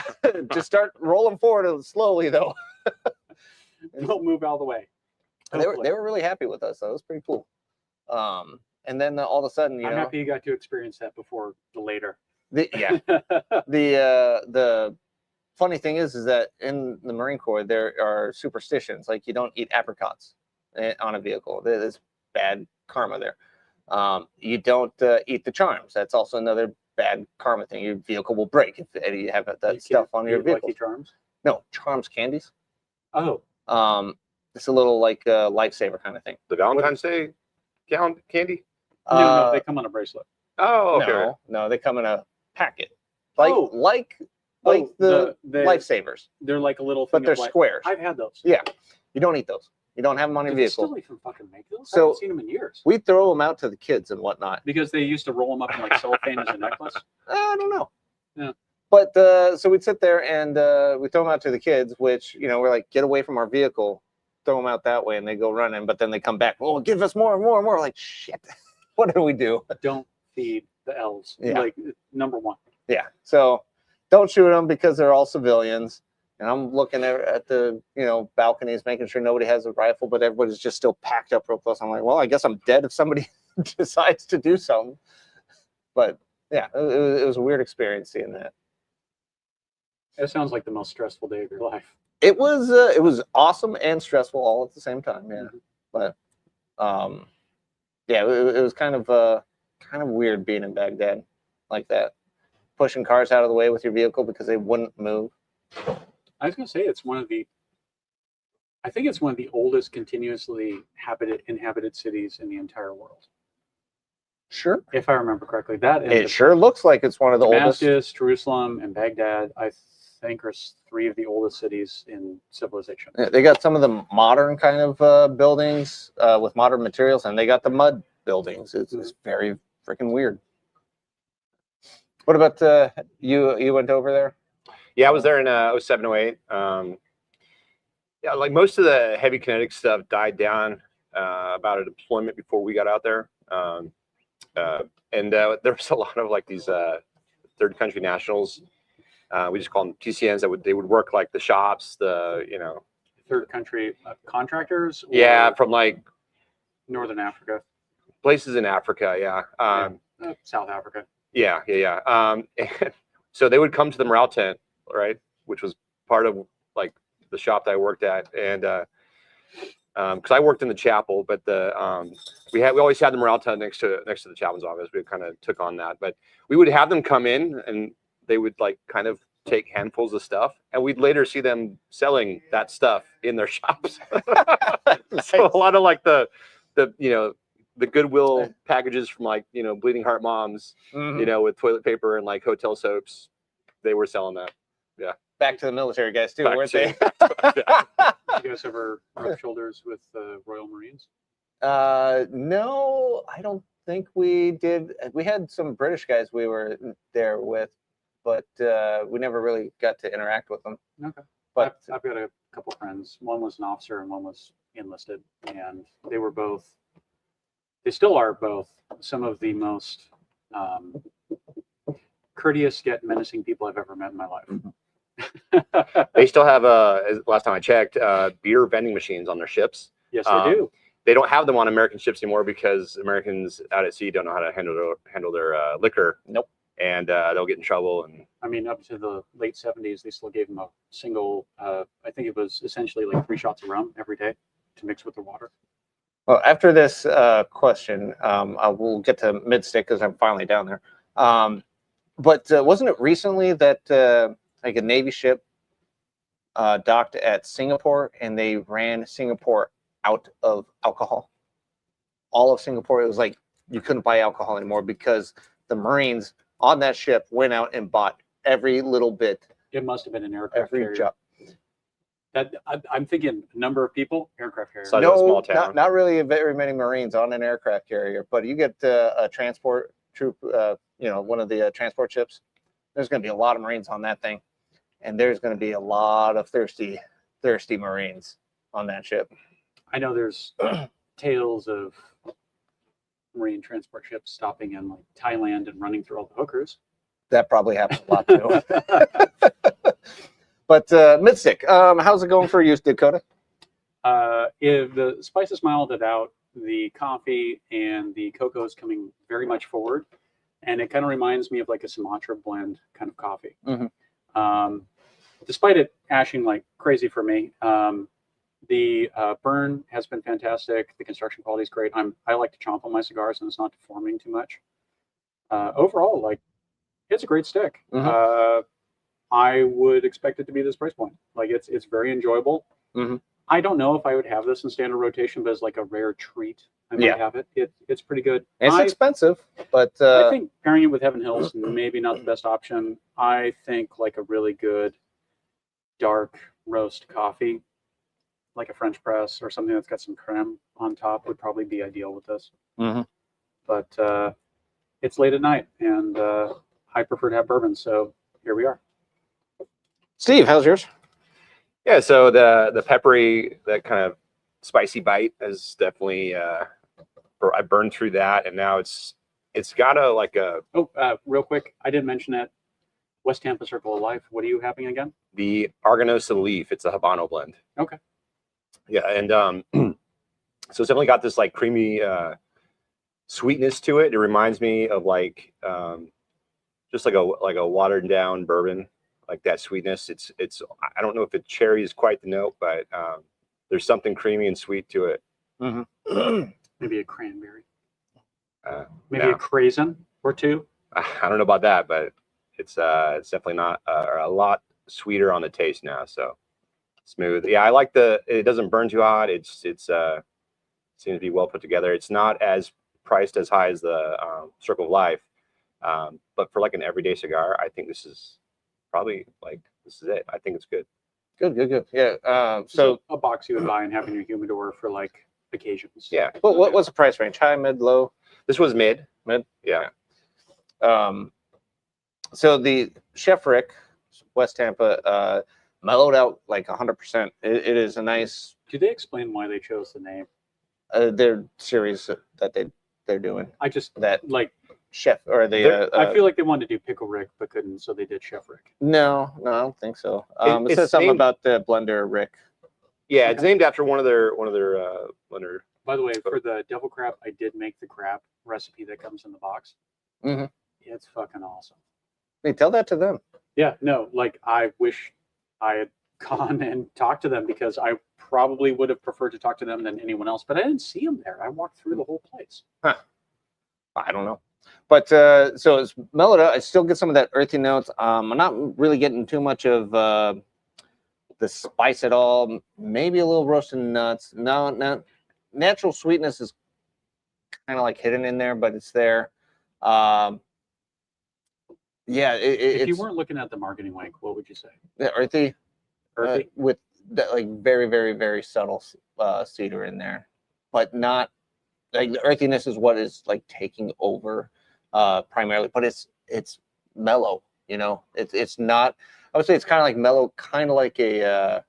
Just start rolling forward slowly, though. Don't move out of the way. They were really happy with us, though. It was pretty cool. And then all of a sudden, I'm happy you got to experience that before the later. The funny thing is that in the Marine Corps there are superstitions, like you don't eat apricots on a vehicle. There's bad karma there. You don't eat the charms. That's also another bad karma thing. Your vehicle will break if you have that stuff on your vehicle. Lucky Charms? No, Charms candies. Oh. It's a little like a lifesaver kind of thing. The Valentine's Day candy? No, they come on a bracelet. Oh, okay. No, they come in a packet, like the lifesavers. They're like a little thing, but they're squares. I've had those. Yeah, you don't eat those. You don't have them on your vehicle. Still even fucking make those? So, I haven't seen them in years. We throw them out to the kids and whatnot because they used to roll them up in like cellophane as a necklace. I don't know. Yeah. But so we'd sit there and we throw them out to the kids, which we're like, get away from our vehicle, throw them out that way, and they go running. But then they come back. Oh, give us more and more and more. Like shit. What do we do? Don't feed the elves. Yeah. Like number one. Yeah. So don't shoot them because they're all civilians. And I'm looking at the balconies, making sure nobody has a rifle, but everybody's just still packed up real close. I'm like, well, I guess I'm dead if somebody decides to do something. But yeah, it was a weird experience seeing that. It sounds like the most stressful day of your life. It was awesome and stressful all at the same time. Yeah, but yeah, it was kind of weird being in Baghdad like that, pushing cars out of the way with your vehicle because they wouldn't move. I was gonna say I think it's one of the oldest continuously inhabited cities in the entire world. Sure. If I remember correctly, it sure looks like it's one of the oldest. Damascus, Jerusalem, and Baghdad, I think, are three of the oldest cities in civilization. Yeah, they got some of the modern kind of buildings with modern materials, and they got the mud buildings. It's very freaking weird. What about you? You went over there? Yeah, I was there in 07, 08. Yeah, like most of the heavy kinetic stuff died down about a deployment before we got out there. And there was a lot of like these third country nationals. We just call them TCNs. They would work like the shops, third country contractors. Yeah, from like Northern Africa, places in Africa. Yeah, South Africa. Yeah. And so they would come to the morale tent, right, which was part of like the shop that I worked at, and because I worked in the chapel, but we always had the morale tent next to the chaplain's office. We kind of took on that, but we would have them come in and they would like kind of take handfuls of stuff, and we'd later see them selling that stuff in their shops. So a lot of like the the Goodwill packages from like Bleeding Heart Moms, with toilet paper and like hotel soaps, they were selling that. Yeah. Back to the military guys too, weren't they? Did you guys ever rub shoulders with the Royal Marines? No, I don't think we did. We had some British guys we were there with, but we never really got to interact with them. Okay. But I've got a couple friends. One was an officer and one was enlisted, and they still are both some of the most courteous yet menacing people I've ever met in my life. They still have last time I checked, beer vending machines on their ships. Yes, they do. They don't have them on American ships anymore because Americans out at sea don't know how to handle their liquor. Nope. And they'll get in trouble. And I mean, up to the late 70s, they still gave them a single, I think it was essentially like 3 shots of rum every day to mix with the water. well, after this question, I will get to Midstick because I'm finally down there. But wasn't it recently that like a Navy ship docked at Singapore and they ran Singapore out of alcohol? All of Singapore, it was like you couldn't buy alcohol anymore because the Marines on that ship went out and bought every little bit. It must have been an aircraft Every carrier. job. I'm thinking number of people, aircraft carrier. So- Size of a small No, town. not really very many Marines on an aircraft carrier, but you get a transport troop, one of the transport ships. There's going to be a lot of Marines on that thing, and there's going to be a lot of thirsty Marines on that ship. I know there's tales of Marine transport ships stopping in like Thailand and running through all the hookers. That probably happens a lot too. But Midstick, how's it going for you, Dakota? If the spice is mild out, the coffee and the cocoa is coming very much forward, and it kind of reminds me of like a Sumatra blend kind of coffee. Despite it ashing like crazy for me, the burn has been fantastic. The construction quality is great. I like to chomp on my cigars, and it's not deforming too much. Overall, like, it's a great stick. I would expect it to be this price point. Like, it's very enjoyable. I don't know if I would have this in standard rotation, but as like a rare treat, I might have it. It's pretty good. It's expensive, but I think pairing it with Heaven Hills maybe not the best option. I think like a really good dark roast coffee, like a French press or something that's got some creme on top, would probably be ideal with this. But it's late at night, and I prefer to have bourbon, so here we are. Steve, how's yours? yeah, so the peppery, that kind of spicy bite is definitely I burned through that, and now it's got Real quick, I didn't mention that West Tampa Circle of Life. What are you having again? the Arganosa Leaf. It's a Habano blend. Okay. Yeah, and so it's definitely got this like creamy sweetness to it. It reminds me of like just like a watered down bourbon, like that sweetness. It's I don't know if the cherry is quite the note, but there's something creamy and sweet to it. Maybe a cranberry. Maybe no. a craisin or two. I don't know about that, but it's definitely not a lot sweeter on the taste now. So smooth. Yeah, I like it doesn't burn too hot. It seems to be well put together. It's not as priced as high as the Circle of Life, but for like an everyday cigar, I think this is probably like this is it. I think it's good. Good. Yeah. So a box you would buy and have in your humidor for like occasions. Yeah. But what's the price range? High, mid, low? This was mid. Mid. Yeah. So the Chef Rick, West Tampa, mellowed out like 100%. It is a nice. Do they explain why they chose the name? Their series that they're doing. I just That like chef or the. I feel like they wanted to do Pickle Rick but couldn't, so they did Chef Rick. No, I don't think so. It It's says something named- about the blender Rick. Yeah, it's named after one of their blender. By the way, for the devil crab, I did make the crab recipe that comes in the box. Mhm. it's fucking awesome. Hey, tell that to them. Yeah, no, like I wish I had gone and talked to them because I probably would have preferred to talk to them than anyone else, but I didn't see them there. I walked through the whole place. Huh. I don't know. But so it's mellowed out. I still get some of that earthy notes. I'm not really getting too much of the spice at all. Maybe a little roasted nuts. No, natural sweetness is kind of like hidden in there, but it's there. Yeah, If you it's weren't looking at the marketing link, what would you say? earthy, Earthy? with that like very, very, very subtle cedar in there, but not like the earthiness is what is like taking over primarily. But it's mellow, you know. It's not. I would say it's kind of like mellow, kind of like a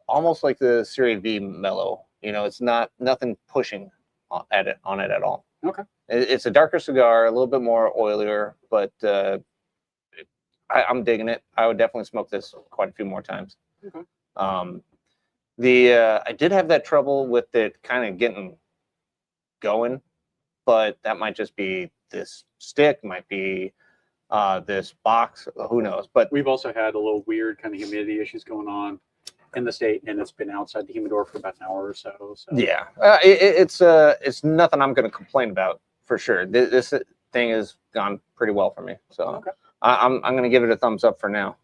almost like the Series V mellow. You know, it's not nothing pushing on it at all. Okay. It's a darker cigar, a little bit more oilier, but I'm digging it. I would definitely smoke this quite a few more times. Okay. I did have that trouble with it kind of getting going, but that might just be this stick, might be this box, who knows. But we've also had a little weird kind of humidity issues going on in the state, and it's been outside the humidor for about an hour or so. Yeah, it's nothing I'm going to complain about for sure. This thing has gone pretty well for me, so okay. I'm going to give it a thumbs up for now.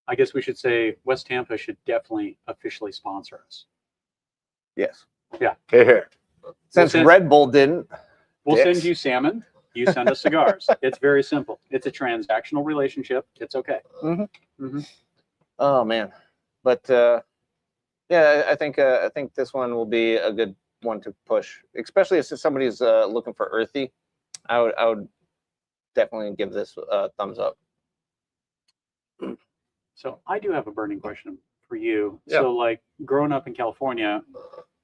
I guess we should say West Tampa should definitely officially sponsor us. Yes. Yeah. Here. Since Red Bull didn't, we'll send you salmon. You send us cigars. It's very simple. It's a transactional relationship. It's okay. Mm-hmm. Mm-hmm. Oh man, but yeah, I think this one will be a good one to push, especially if somebody's looking for earthy. I would definitely give this a thumbs up. So I do have a burning question for you. Yeah. So like growing up in California,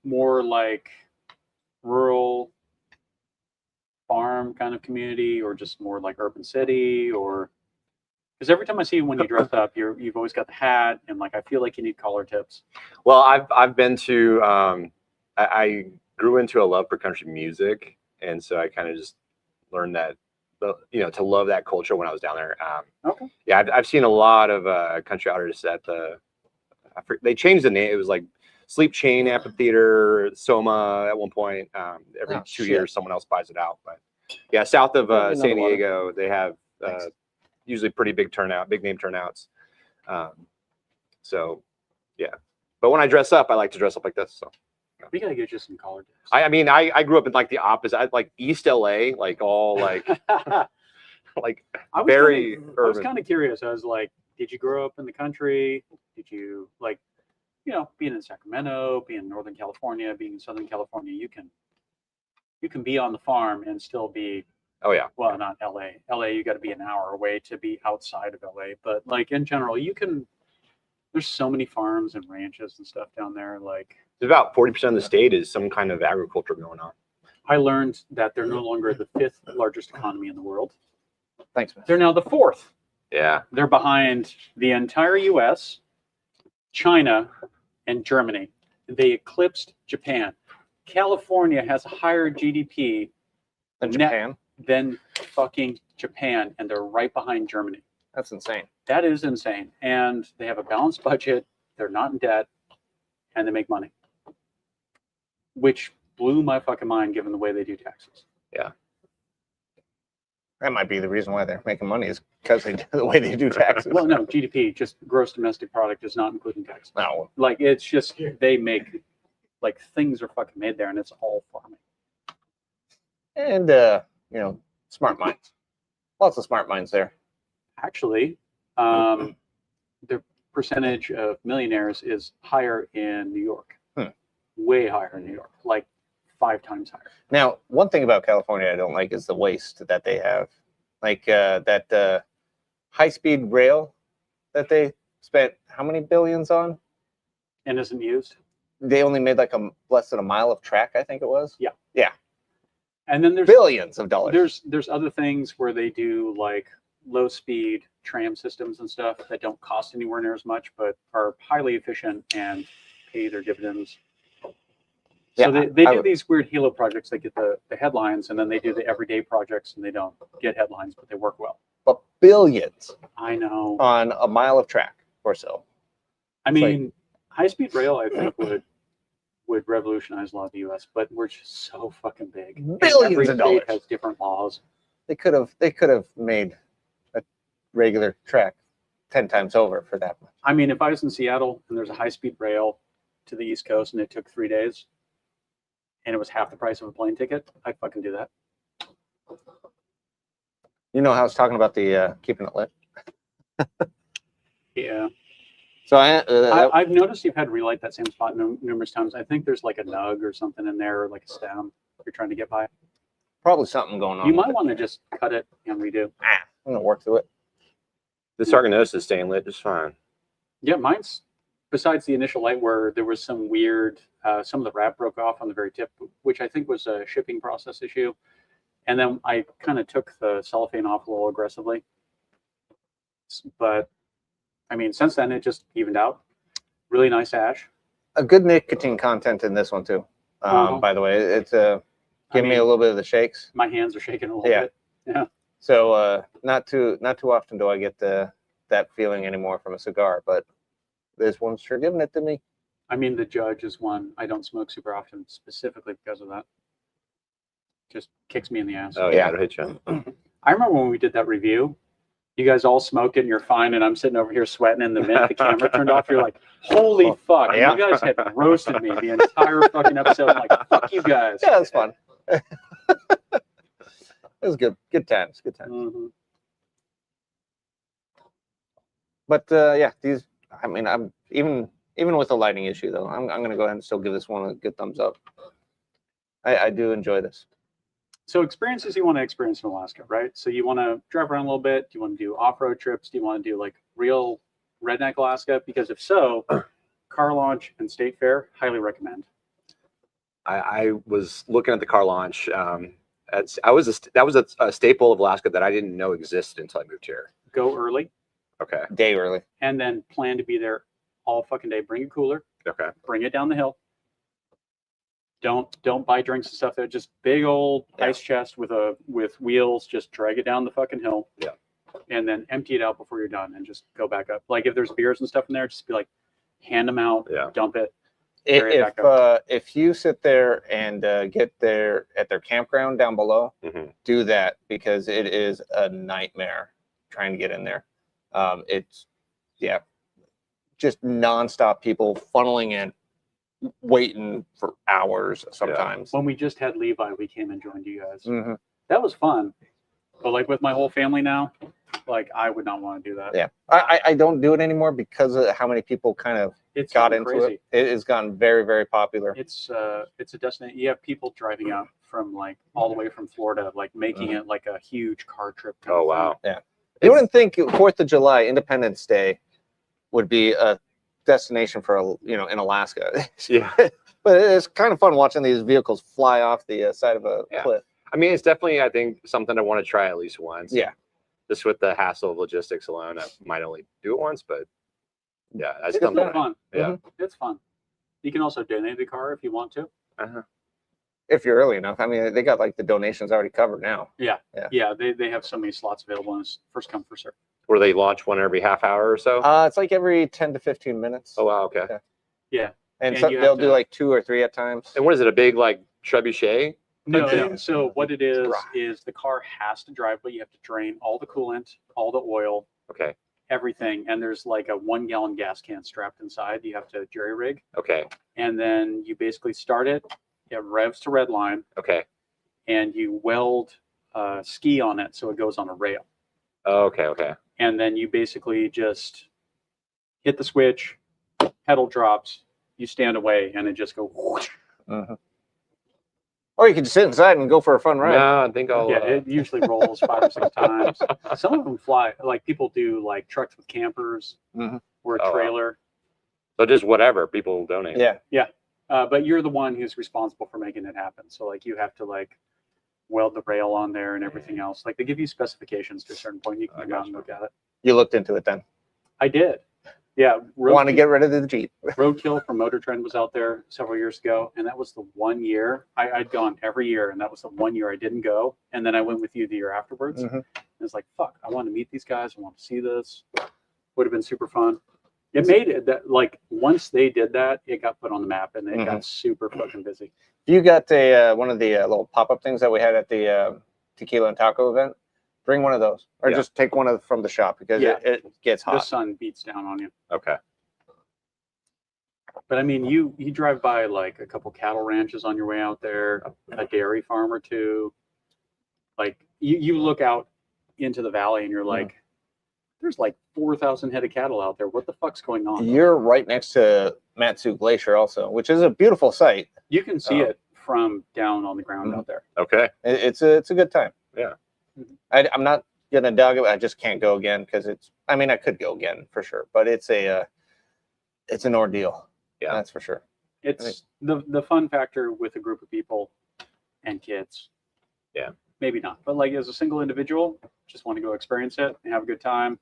more like rural farm kind of community, or just more like urban city, or because every time I see you when you dress up, you've always got the hat, and like I feel like you need collar tips. Well, I've been to I grew into a love for country music, and so I kind of just learned that to love that culture when I was down there. Okay. Yeah, I've seen a lot of country artists at they changed the name. It was like Sleep Chain Amphitheater, Soma at one point. Every 2 years, someone else buys it out. But yeah, south of San Diego, they have usually pretty big name turnouts. So yeah, but when I dress up, I like to dress up like this. So we gotta get you some collar tips. I mean, I grew up in like the opposite, like East LA, like all like like very urban. I was kind of curious. I was like, did you grow up in the country? Did you like, being in Sacramento, being in Northern California, being in Southern California, you can be on the farm and still be. Oh yeah. Well, not LA. LA, you got to be an hour away to be outside of LA. But like in general, you can. There's so many farms and ranches and stuff down there. Like about 40% of the state is some kind of agriculture going on. I learned that they're no longer the 5th largest economy in the world. Thanks, man. They're now the 4th. Yeah. They're behind the entire U.S., China, and Germany. They eclipsed Japan. California has a higher GDP than fucking Japan, and they're right behind Germany. That's insane. That is insane. And they have a balanced budget. They're not in debt, and they make money, which blew my fucking mind given the way they do taxes. Yeah. That might be the reason why they're making money, is because the way they do taxes. Well, no, GDP, just gross domestic product, is not including taxes. No. Like, it's just, they make, like, things are fucking made there, and it's all farming. And, smart minds. Lots of smart minds there. Actually, the percentage of millionaires is higher in New York. Way higher in New York, like 5 times higher. Now, one thing about California I don't like is the waste that they have. Like that high-speed rail that they spent how many billions on? And isn't used? They only made like less than a mile of track, I think it was. Yeah. Yeah. And then there's billions of dollars. There's other things where they do like low-speed tram systems and stuff that don't cost anywhere near as much, but are highly efficient and pay their dividends. So Yeah, they I do would- these weird halo projects. They get the headlines, and then they do the everyday projects, and they don't get headlines, but they work well. But billions I know. on a mile of track or so. I It's like- mean, high-speed rail, I think, would revolutionize a lot of the U.S., but we're just so fucking big. And Billions every of state dollars. has different laws. They could have made a regular track 10 times over for that much. I mean, if I was in Seattle and there's a high-speed rail to the East Coast and it took 3 days and it was half the price of a plane ticket, I'd fucking do that. You know how I was talking about the keeping it lit. Yeah. So I've noticed you've had to relight that same spot numerous times. I think there's like a nug or something in there, or like a stem you're trying to get by. probably something going on. You with might it. want to just cut it and redo. I'm gonna work through it. This Argonosa is staying lit just fine. Yeah, mine's, besides the initial light where there was some weird, some of the wrap broke off on the very tip, which I think was a shipping process issue. And then I kind of took the cellophane off a little aggressively. But I mean, since then it just evened out. Really nice ash. A good nicotine content in this one too. Uh-huh. By the way, it's giving me a little bit of the shakes. My hands are shaking a little Yeah. bit. Yeah. So not too often do I get that feeling anymore from a cigar, but this one's sure giving it to me. I mean, the Judge is one I don't smoke super often specifically because of that. Just kicks me in the ass. Oh Yeah. yeah, it'll hit you. I remember when we did that review, you guys all smoking, you're fine, and I'm sitting over here sweating, and the minute the camera turned off, you're like, holy fuck. And Yeah. you guys had roasted me the entire fucking episode. I'm like, fuck you guys. Yeah, it's fun. It was good. Good times. Good times. Mhm. But yeah, these. I mean, I'm even with the lighting issue though. I'm gonna go ahead and still give this one a good thumbs up. I do enjoy this. So experiences you want to experience in Alaska, right? So you want to drive around a little bit. Do you want to do off-road trips? Do you want to do like real redneck Alaska? Because if so, car launch and state fair, highly recommend. I was looking at the car launch. That was a staple of Alaska that I didn't know existed until I moved here. Go early Okay. Day early. and then plan to be there all fucking day. Bring a cooler, Okay. bring it down the hill. Don't buy drinks and stuff there. Just big old Yeah. ice chest with wheels. Just drag it down the fucking hill. Yeah. And then empty it out before you're done, and just go back up. Like if there's beers and stuff in there, just be like, hand them out. Yeah. Dump it. Carry it back If you sit there and get there at their campground down below, Mhm. do that because it is a nightmare trying to get in there. It's just nonstop people funneling in, waiting for hours sometimes. When we just had Levi, we came and joined you guys. Mhm. That was fun. But like with my whole family now, like I would not want to do that. Yeah, I don't do it anymore because of how many people kind of It's got gotten into crazy. it. It has gotten very, very popular. It's a destination. You have people driving out from like all the way from Florida, like making it like a huge car trip. kind Oh of thing. wow. You wouldn't think 4th of July, Independence Day, would be a destination for in Alaska. Yeah. But it's kind of fun watching these vehicles fly off the side of a Yeah. cliff. I mean, it's definitely, I think, something I want to try at least once. Yeah. Just with the hassle of logistics alone, I might only do it once, but yeah, that's It's something. fun. Yeah. It's fun. You can also donate the car if you want to. Uh-huh. If you're early enough. I mean, they got like the donations already covered now. Yeah, they have so many slots available, and it's first come, first serve. Where they launch one every half hour or so. It's like every 10 to 15 minutes. Oh wow. Okay. Yeah. And and so you they'll have do to- like 2 or 3 at times. And what is it? A big like trebuchet? No, Okay. no. So what it is Dry. the car has to drive, but you have to drain all the coolant, all the oil, Okay. everything, and there's like a 1 gallon gas can strapped inside. You have to jury rig, Okay. and then you basically start it. It revs to red line, Okay. and you weld ski on it so it goes on a rail. Okay. Okay. And then you basically just hit the switch, pedal drops, you stand away, and it just goes. Whoosh. Mhm. Or you could just sit inside and go for a fun ride. No, I think I'll. Yeah, it usually rolls 5 or 6 times. Some of them fly. Like people do like trucks with campers Mhm. or a Oh, wow. trailer. So just whatever people donate. Yeah. But you're the one who's responsible for making it happen. So like you have to like weld the rail on there and everything else. Like they give you specifications to a certain point. You can I come out and gotcha. look at it. You looked into it then. I did. Yeah, Want to get rid of the Jeep. Roadkill from Motor Trend was out there several years ago, and that was the one year I'd gone every year, and that was the one year I didn't go. And then I went with you the year afterwards. Mhm. And it's like, fuck, I want to meet these guys. I want to see this. Would have been super fun. It made it that, like, once they did that, it got put on the map, and it got super fucking busy. You got a one of the little pop-up things that we had at the Tequila and Taco event. Bring one of those, or just take one from the shop because it gets hot. The sun beats down on you. Okay. But I mean, you drive by like a couple cattle ranches on your way out there, a dairy farm or two. Like you look out into the valley and you're like, there's like 4,000 head of cattle out there. What the fuck's going on? You're right next to Matsu Glacier also, which is a beautiful site. You can see it from down on the ground out there. Okay. It's a good time. Yeah. I'm not gonna dog it. I just can't go again because it's. I mean, I could go again for sure, but it's an ordeal. Yeah, that's for sure. It's the fun factor with a group of people and kids. Yeah, maybe not, but like as a single individual, just want to go experience it and have a good time.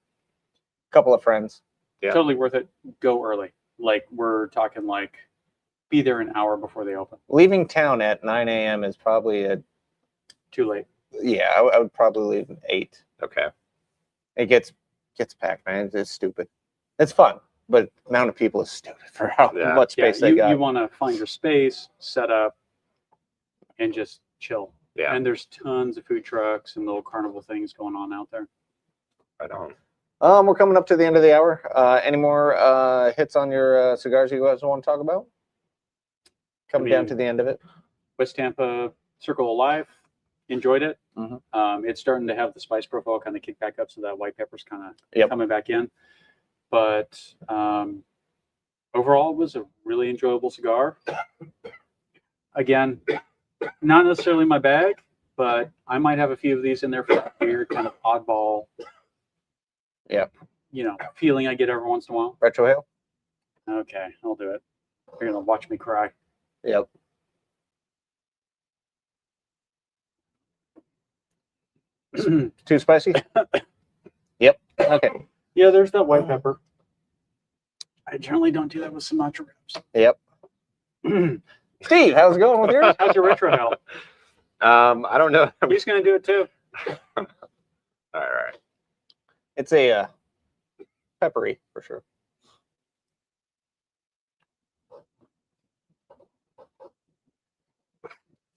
Couple of friends. Yeah, totally worth it. Go early. Like we're talking like be there an hour before they open. Leaving town at 9 a.m. is probably too late. Yeah, I would probably leave at 8. Okay. It gets packed, man. It's stupid. It's fun, but the amount of people is stupid for how much space they got. You want to find your space, set up, and just chill. Yeah. And there's tons of food trucks and little carnival things going on out there. Right on. We're coming up to the end of the hour. Any more hits on your cigars you guys want to talk about? Coming down to the end of it. West Tampa Circle of Life. Enjoyed it. It's starting to have the spice profile kind of kick back up, so that white pepper's kind of coming back in. But overall, it was a really enjoyable cigar. Again, not necessarily my bag, but I might have a few of these in there for that weird kind of oddball, feeling I get every once in a while. Retro Hail? Okay, I'll do it. You're gonna watch me cry. Yep. Too spicy? Yep. Okay. Yeah, there's that white pepper. I generally don't do that with Sumatra ribs. Yep. Steve, how's it going with yours? How's your retro hell? I don't know. He's gonna do it too. All right. It's a peppery for sure.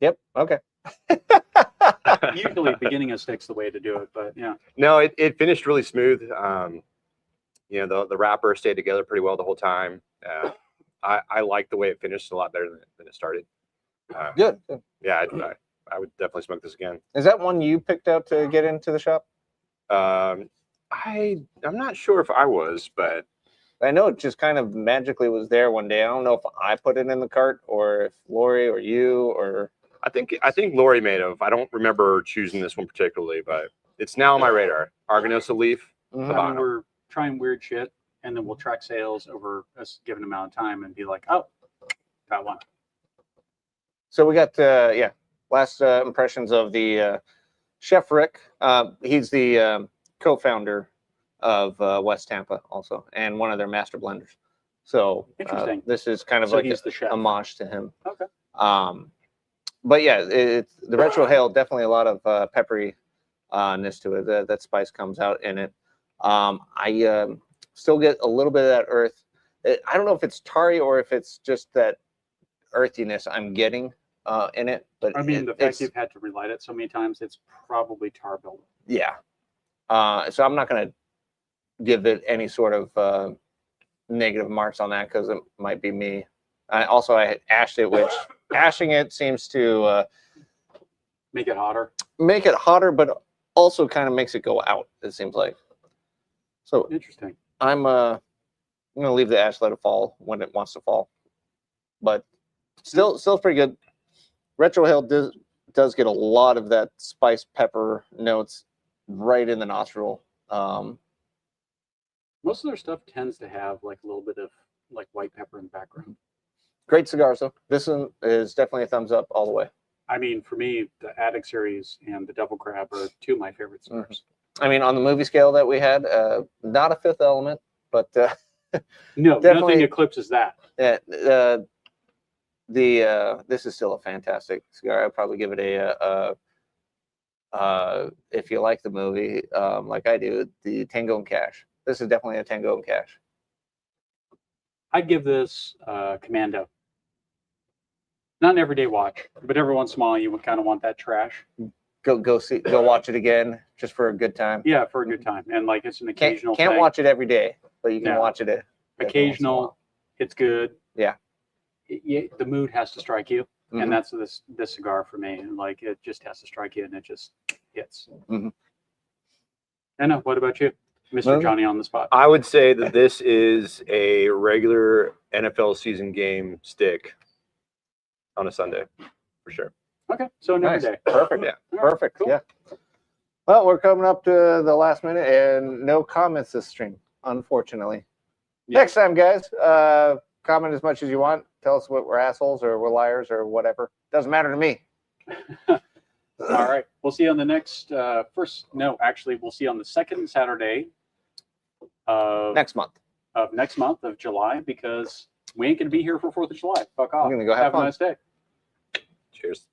Yep. Okay. Usually beginning of stick's the way to do it, but yeah. No, it finished really smooth. The wrapper stayed together pretty well the whole time. I like the way it finished a lot better than it started. Good. Yeah, I would definitely smoke this again. Is that one you picked out to get into the shop? I'm not sure if I was, but I know it just kind of magically was there one day. I don't know if I put it in the cart or if Lori or you or. I think Lori may have. I don't remember choosing this one particularly, but it's now on my radar. Arganosa leaf. I mean, we're trying weird shit, and then we'll track sales over a given amount of time and be like, oh, got one. So we got last impressions of the Chef Rick. He's the co-founder of West Tampa also, and one of their master blenders. So interesting. This is kind of so like he's the chef. Homage to him. Okay. But yeah, it's the Retro Hail, definitely a lot of pepperiness to it. That spice comes out in it. I still get a little bit of that earth. I don't know if it's tarry or if it's just that earthiness I'm getting in it. But I mean, the fact you've had to relight it so many times, it's probably tar buildup. Yeah. So I'm not going to give it any sort of negative marks on that because it might be me. I had ashed it, which ashing it seems to make it hotter. Make it hotter, but also kind of makes it go out. It seems like. So interesting. I'm going to leave the ash, let it fall when it wants to fall, but still pretty good. Retro Hail does get a lot of that spice pepper notes right in the nostril. Most of their stuff tends to have like a little bit of like white pepper in the background. Great cigars, though. This one is definitely a thumbs up all the way. I mean, for me, the Attic series and the Devil Crab are two of my favorite cigars. I mean, on the movie scale that we had, not a Fifth Element, but No, Definitely. nothing eclipses that. Yeah, this is still a fantastic cigar. I'd probably give it if you like the movie, like I do, the Tango and Cash. This is definitely a Tango and Cash. I'd give this Commando. Not an everyday watch, but every once in a while you would kind of want that trash. Go watch it again just for a good time. Yeah, for a good time. And like it's an occasional Can't thing. watch it every day, but you can Yeah. watch it every once in a Occasional, while. it's good. Yeah. The mood has to strike you. Mhm. And that's this cigar for me. And like it just has to strike you and it just hits. Mhm. Anna, what about you? Mr. Well, Johnny on the spot. I would say that this is a regular NFL season game stick on a Sunday, for sure. Okay, so an Nice. everyday. Perfect. Yeah. All right, Perfect. cool. Yeah. Well, we're coming up to the last minute and no comments this stream, unfortunately. Yeah. Next time, guys, comment as much as you want. Tell us what we're assholes or we're liars or whatever. Doesn't matter to me. All right. We'll see you on the next we'll see you on the second Saturday of Next month. next month of July because we ain't gonna be here for 4th of July. Fuck off. I'm gonna go have a fun. nice day. Cheers.